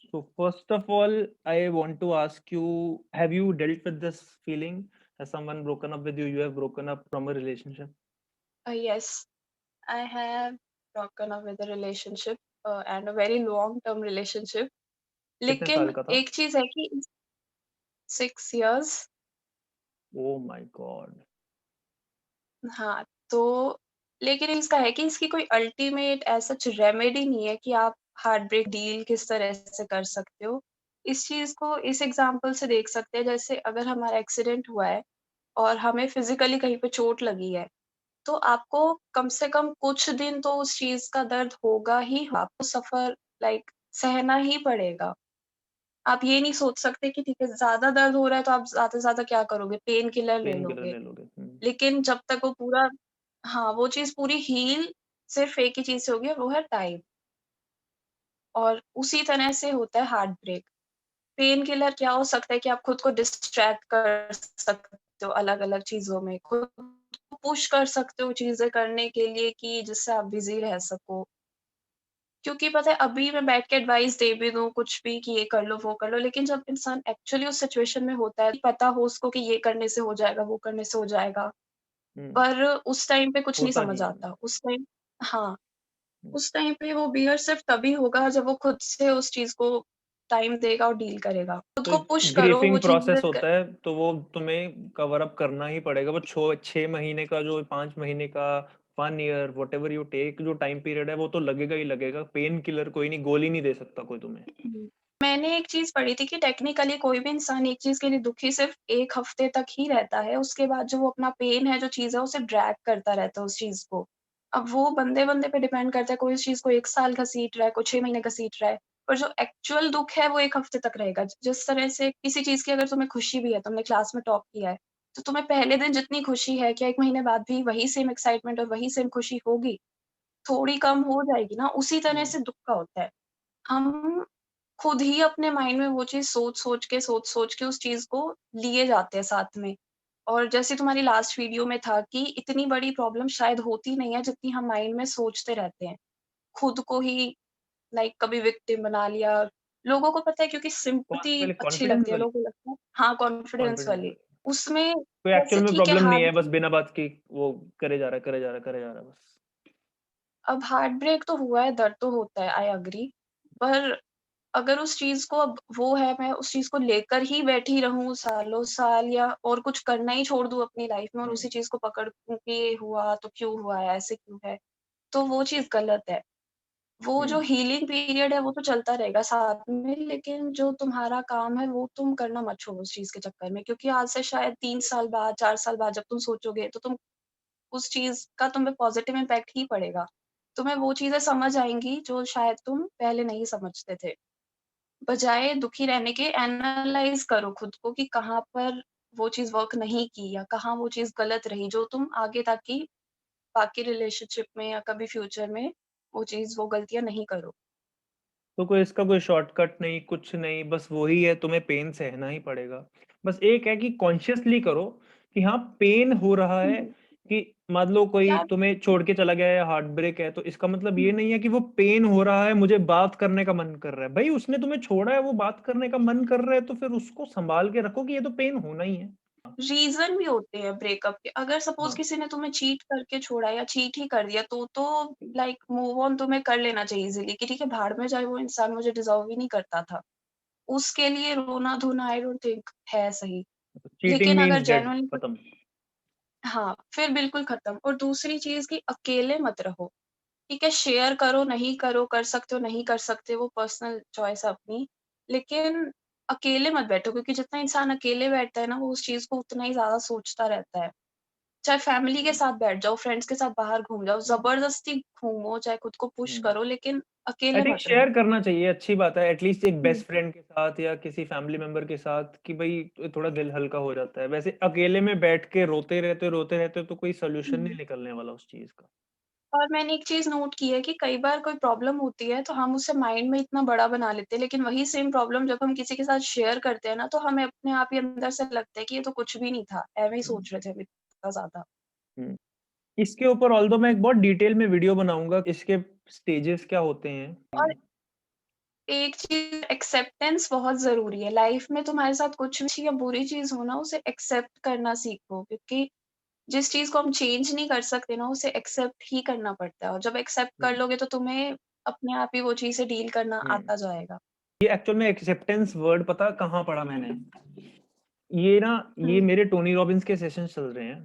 So first of all, I want to ask you, have you dealt with this feeling? Has someone broken up with you? You have broken up from a relationship? Yes, I have broken up with a relationship and a very long term relationship. कितने लेकिन साल का था? एक चीज़ है कि 6 years. Oh my God. हाँ, तो लेकिन इसका है कि इसकी कोई अल्टीमेट एज़ सच रेमेडी नहीं है कि आप हार्ट ब्रेक डील किस तरह से कर सकते हो। इस चीज़ को इस एग्ज़ाम्पल से देख सकते हैं, जैसे अगर हमारा एक्सीडेंट हुआ है और हमें फिज़िकली कहीं पे चोट लगी है, तो आपको कम से कम कुछ दिन तो उस चीज़ का दर्द होगा ही, आपको सफ़र लाइक सहना ही पड़ेगा। आप ये नहीं सोच सकते कि ठीक है, ज़्यादा दर्द हो रहा है तो आप ज़्यादा से ज़्यादा क्या करोगे, पेन किलर ले पेन किलर लोगे। ले लोगे। लेकिन जब तक वो पूरा हाँ, वो चीज़ पूरी हील सिर्फ़ एक ही चीज़ से होगी और वो है टाइम। और उसी तरह से होता है हार्ट ब्रेक। पेन किलर क्या हो सकता है कि आप खुद को डिस्ट्रैक्ट कर सकते हो अलग-अलग चीज़ों में, खुद को पुश कर सकते हो चीज़ें करने के लिए कि जिससे आप बिज़ी रह सको। क्योंकि पता है अभी मैं बैठ के एडवाइस दे भी दूँ कुछ भी कि ये कर लो, वो कर लो, लेकिन जब इंसान एक्चुअली उस सिचुएशन में होता है, पता हो उसको कि ये करने से हो जाएगा, वो करने से हो जाएगा, हुँ, पर उस टाइम पे कुछ नहीं होता समझ नहीं है। आता। उस टाइम हाँ, हुँ, उस टाइम पे वो बियर सिर्फ़ तभी होगा जब वो खुद से उस चीज़ को टाइम देगा और डील करेगा। खुद तो को एक पुश करो वो ग्रीफिंग चीज़ें प्रोसेस होता है, तो वो तुम्हें कवर अप करना ही पड़ेगा। वो 6 महीने का, जो 5 महीने का, 1 ईयर, व्हाटएवर यू टेक, जो टाइम पीरियड है, वो तो लगेगा ही लगेगा। पेन किलर कोई नहीं, गोली नहीं दे सकता कोई तुम्हें। हुँ। मैंने एक चीज़ पढ़ी थी कि टेक्निकली कोई भी इंसान एक चीज़ के लिए दुखी सिर्फ़ 1 हफ़्ते तक ही रहता है, उसके बाद जो वो अपना पेन है, जो चीज़ है, उसे ड्रैग करता रहता है उस चीज़ को। अब वो बंदे-बंदे पे डिपेंड करता है, कोई उस चीज़ को 1 साल घसीट रहा है, कोई 6 महीने घसीट रहा है, पर जो एक्चुअल दुःख है वो 1 हफ़्ते तक रहेगा। जिस तरह से किसी चीज़ की अगर तुम्हें खुशी भी है, तुमने क्लास में टॉप किया है, तो तुम्हें पहले दिन जितनी खुशी है, क्या 1 महीने बाद भी वही सेम एक्साइटमेंट और वही सेम खुशी होगी? थोड़ी कम हो जाएगी ना, उसी तरह हुँ, से दुःख का होता है। हम खुद ही अपने माइंड में वो चीज़ सोच-सोच के उस चीज़ को लिए जाते हैं साथ में। और जैसे तुम्हारी लास्ट वीडियो में था कि इतनी बड़ी प्रॉब्लम शायद होती नहीं है जितनी हम माइंड में सोचते रहते हैं। खुद को ही लाइक कभी विक्टिम बना लिया। लोगों को पता है क्योंकि कौन-सी सिम्पैथी वाली, अच्छी कॉन्फिडेंस लगती है, वाली? लोगों को लगता है हाँ, कॉन्फिडेंस कॉन्फिडेंस वाली। वाली। उसमें कोई जैसे एक्चुअल में ठीक है प्रॉब्लम नहीं हार्ट है, बस बिना बात की वो करे जा रहा है, करे जा रहा है, करे जा रहा है बस। अब हार्ट ब्रेक तो हुआ है, दर्द तो होता है, आई एग्री। पर अगर उस चीज़ को अब वो है मैं उस चीज़ को लेकर ही बैठी रहूँ सालों-साल या और कुछ करना ही छोड़ दूँ अपनी लाइफ़ में और हुँ, उसी चीज़ को पकड़ूँ कि ये हुआ तो क्यों हुआ है, ऐसे क्यों है? तो वो चीज़ गलत है। वो हुँ। जो हीलिंग पीरियड है वो तो चलता रहेगा साथ में, लेकिन जो तुम्हारा काम है वो तुम करना मत छोड़ो उस चीज़ के चक्कर में, क्योंकि आज से शायद 3 साल बाद, 4 साल बाद जब तुम सोचोगे तो तुम उस चीज़ का तुम पे पॉज़िटिव इम्पैक्ट ही पड़ेगा। तुम्हें वो चीज़ें समझ आएँगी जो शायद तुम पहले नहीं समझते थे। बजाए दुखी रहने के एनालाइज़ करो खुद को कि कहाँ पर वो चीज़ वर्क नहीं की या कहाँ वो चीज़ गलत रही, जो तुम आगे ताकि बाकी रिलेशनशिप में या कभी फ्यूचर में वो चीज़ वो गलतियाँ नहीं करो। तो कोई इसका कोई शॉर्टकट नहीं, कुछ नहीं, बस वही है, तुम्हें पेन सहना ही पड़ेगा। बस एक है कि कॉन्शियसली करो कि हाँ, पेन हो रहा है हुँ, कि मान लो कोई यार तुम्हें छोड़ के चला गया है, हार्ट ब्रेक है, तो इसका मतलब ये हुँ, नहीं है कि वो पेन हो रहा है, मुझे बात करने का मन कर रहा है। भई उसने तुम्हें छोड़ा है, वो बात करने का मन कर रहा है, तो फिर उसको सँभाल के रखो कि ये तो पेन होना ही है। रीज़न भी होते हैं ब्रेकअप के। अगर सपोज़ हाँ, किसी ने तुम्हें चीट करके छोड़ा या चीट ही कर दिया तो लाइक मूव ऑन तुम्हें कर लेना चाहिए ईज़िली कि ठीक है, भाड़ में जाए वो इंसान, मुझे डिज़र्व ही नहीं करता था। उसके लिए रोना-धोना आई डोंट थिंक है सही। चीटिंग लेकिन अगर मीन्स डेड जेन्युइनली कुछ खत्म। हाँ, फिर बिल्कुल खत्म। और दूसरी चीज़ कि अकेले मत रहो। ठीक है, शेयर करो, नहीं करो, कर सकते हो, नहीं कर सकते, वो पर्सनल चॉइस है अपनी। लेकिन अकेले मत बैठो क्योंकि जितना इंसान अकेले बैठता है ना, वो उस चीज़ को उतना ही ज़्यादा सोचता रहता है। चाहे फैमिली के साथ बैठ जाओ, फ्रेंड्स के साथ बाहर घूम जाओ, ज़बरदस्ती घूमो, चाहे खुद को पुश हुँ। करो, लेकिन आई अकेले थिंक मत रहो। शेयर करना चाहिए, अच्छी बात है। एटलीस्ट एक हुँ, बेस्ट फ्रेंड के साथ या किसी फैमिली मेंबर के साथ कि भई थोड़ा दिल हल्का हो जाता है। वैसे अकेले में बैठ के रोते रहते तो कोई सॉल्यूशन नहीं हुँ। निकलने वाला उस चीज़ का। और मैंने एक चीज़ नोट की है कि कई बार कोई प्रॉब्लम होती है, तो हम उसे माइंड में इतना बड़ा बना लेते हैं, लेकिन वही सेम प्रॉब्लम जब हम किसी के साथ शेयर करते हैं ना, तो हमें अपने आप ही अंदर से लगता है कि ये तो कुछ भी नहीं था, ऐवे ही हुँ, सोच रहे थे हम इतना ज़्यादा। हुँ। इसके ऊपर ऑल्दो मैं एक बहुत डिटेल में वीडियो बनाऊँगा, इसके स्टेजेस क्या होते हैं। और एक चीज़ एक्सेप्टेंस बहुत ज़रूरी है, लाइफ़ में तुम्हारे साथ कुछ भी अच्छी या बुरी चीज़ हो ना, उसे एक्सेप्ट करना सीखो क्योंकि जिस चीज़ को हम चेंज नहीं कर सकते ना, उसे एक्सेप्ट ही करना पड़ता है और जब एक्सेप्ट हुँ, कर लोगे तो तुम्हें अपने आप ही वो चीज़ से डील करना हुँ। आता जाएगा। ये एक्चुअल में एक्सेप्टेंस वर्ड पता कहाँ पढ़ा मैंने? ये ना ये हुँ, मेरे टोनी रॉबिन्स के सेशंस चल रहे हैं।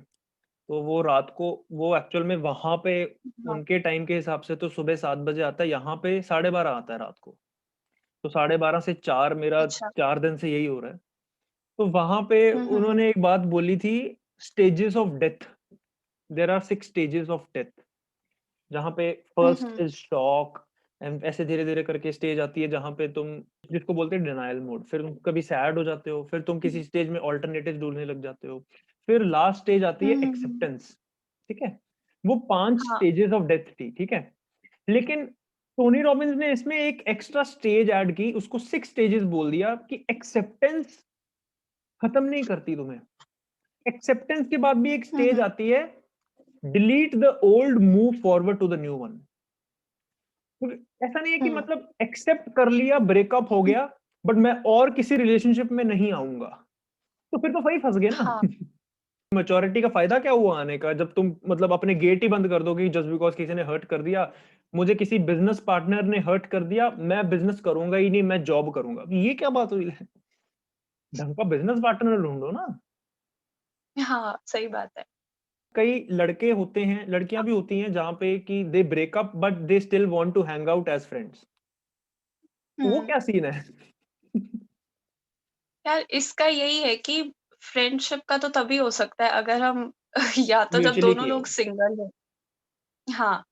तो वो रात को वो एक्चुअल में वहाँ पे हाँ, उनके टाइम के हिसाब से तो सुबह 7 बजे आता है, यहाँ पे 12:30 आता है रात को। तो 12:30 से 4 मेरा अच्छा। 4 दिन से यही हो रहा है। तो वहाँ पे हुँ, हुँ, हुँ। उन्होंने एक बात बोली थी, stages of death, there are 6 stages of death. जहाँ पे हुँ, फर्स्ट हुँ। इज़ शॉक एंड ऐसे धीरे-धीरे करके स्टेज आती है जहाँ पे तुम जिसको बोलते हैं डिनायल मोड, फिर तुम कभी सैड हो जाते हो, फिर तुम किसी स्टेज में अल्टरनेटिव ढूँढने लग जाते हो। फिर लास्ट स्टेज आती हुँ, है हुँ, हुँ। एक्सेप्टेंस, ठीक है? वो 5 हाँ। स्टेजेस ऑफ डेथ थी, ठीक है? लेकिन टोनी रॉबिन्स ने इसमें एक एक्स्ट्रा स्टेज ऐड की, उसको 6 स्टेजेस बोल दिया कि एक्सेप्टेंस खत्म नहीं करती तुम्हें। एक्सेप्टेंस के बाद भी एक हुँ, स्टेज हुँ। आती है, delete the old, move forward to the new one. तो ऐसा नहीं है कि हुँ। मतलब एक्सेप्ट कर लिया, ब्रेकअप हो गया, बट मैं और किसी रिलेशनशिप में नहीं आऊँगा। तो फिर तो वही फँस गए ना। हाँ, मैच्योरिटी का फ़ायदा क्या हुआ आने का, जब तुम मतलब अपने गेट ही बंद कर दोगे जस्ट बिकॉज़ किसी ने हर्ट कर दिया। मुझे किसी बिज़नेस पार्टनर ने हर्ट कर दिया, मैं बिज़नेस करूँगा ही नहीं, मैं जॉब करूँगा। ये क्या बात हुई? ढंग का बिज़नेस पार्टनर ढूँढो ना। हाँ, सही बात है। कई लड़के होते हैं, लड़कियाँ भी होती हैं जहाँ पे कि they break up but they still want to hang out as friends. वो हुँ। क्या सीन है? यार इसका यही है कि फ्रेंडशिप का तो तभी हो सकता है अगर हम या तो जब म्यूचुअली दोनों किया लोग हो। सिंगल हों। हाँ,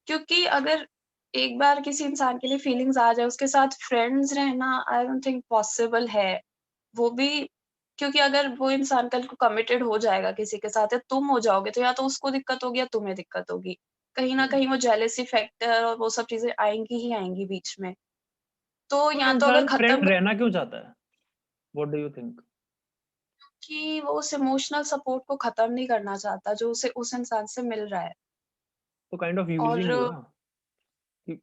क्योंकि अगर एक बार किसी इंसान के लिए फीलिंग्स आ जाए, उसके साथ फ्रेंड्स रहना आई डोंट थिंक पॉसिबल है। वो भी क्योंकि अगर वो इंसान कल को कमिटेड हो जाएगा किसी के साथ या तुम हो जाओगे, तो या तो उसको दिक्कत होगी या तुम्हें दिक्कत होगी। कहीं न हुँ। कहीं वो जेलसी फैक्टर और वो सब चीज़ें आएँगी ही आएँगी बीच में। तो तो या तो अगर इंसान खत्म फ्रेंड रहना क्यों चाहता है? What do you think? कि वो उस इमोशनल सपोर्ट को खत्म नहीं करना चाहता, जो उसे उस इंसान से मिल रहा है। तो काइंड ऑफ यूजिंग और हुआ ना कि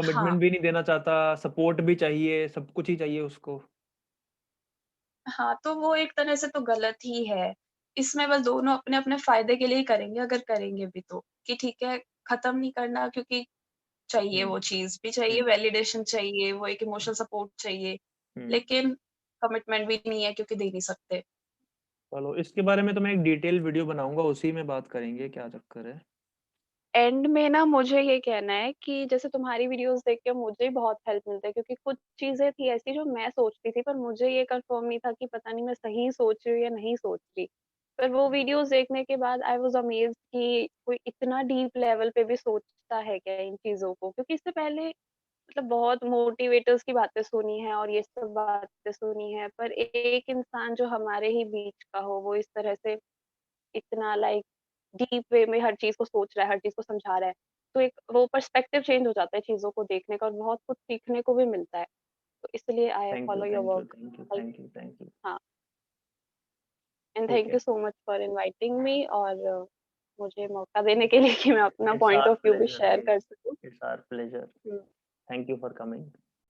हाँ, कमिटमेंट भी नहीं देना चाहता, सपोर्ट भी चाहिए, सब कुछ ही चाहिए उसको। हाँ, तो वो एक तरह से तो गलत ही है। इसमें बस दोनों अपने-अपने फ़ायदे के लिए ही करेंगे अगर करेंगे भी तो, कि ठीक है, खत्म नहीं करना क्योंकि चाहिए हुँ, वो चीज़ भी चाहिए, हुँ, वैलिडेशन चाहिए, वो एक इमोशनल सपोर्ट चाहिए, हुँ। लेकिन कमिटमेंट भी नहीं है क्योंकि दे नहीं सकते। चलो इसके बारे में तो मैं एक डिटेल वीडियो बनाऊँगा, उसी में बात करेंगे क्या चक्कर है। एंड में ना मुझे ये कहना है कि जैसे तुम्हारी वीडियोज़ देख के मुझे भी बहुत हेल्प मिलता है क्योंकि कुछ चीज़ें थी ऐसी जो मैं सोचती थी पर मुझे ये कन्फर्म नहीं था कि पता नहीं मैं सही सोच रही हूँ या नहीं सोच रही। पर वो वीडियोज़ देखने के बाद आई वाज़ अमेज़्ड कि कोई इतना डीप लेवल पे भी सोचता है क्या इन चीज़ों को? क्योंकि इससे पहले मतलब बहुत मोटिवेटर्स की बातें सुनी हैं और ये सब बातें सुनी हैं, पर एक इंसान जो हमारे ही बीच का हो, वो इस तरह से इतना लाइक डीप वे में हर चीज़ को सोच रहा है, हर चीज़ को समझा रहा है। तो एक वो पर्सपेक्टिव चेंज हो जाता है चीज़ों को देखने का और बहुत कुछ सीखने को भी मिलता है। तो इसलिए I thank you, follow your thank you, work thank you, like thank you, thank you. हाँ। एंड ठीक थैंक है। You so much for inviting me और मुझे मौका देने के लिए कि मैं अपना it's point our of view भी प्लेजर शेयर जी, कर सकूं। It's our pleasure. Thank you for coming.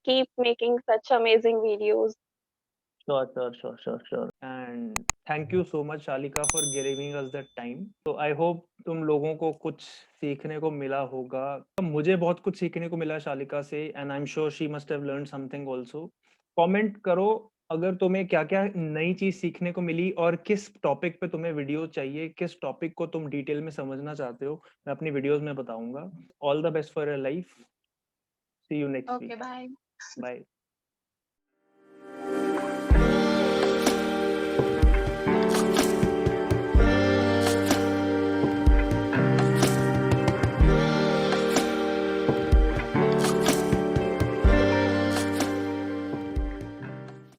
Keep making such amazing videos. Sure. And thank you so much, Shalika, for giving us the time. So I hope तुम लोगों को कुछ सीखने को मिला होगा। मुझे बहुत कुछ सीखने को मिला शालिका से, and I'm sure she must have learned something also. Comment करो अगर तुम्हें क्या-क्या नई चीज सीखने को मिली और किस टॉपिक पे तुम्हें वीडियो चाहिए, किस टॉपिक को तुम डिटेल में समझना चाहते हो, मैं अपनी वीडियोस में बताऊंगा। All the best for your life. See you next okay, week. Bye. Bye.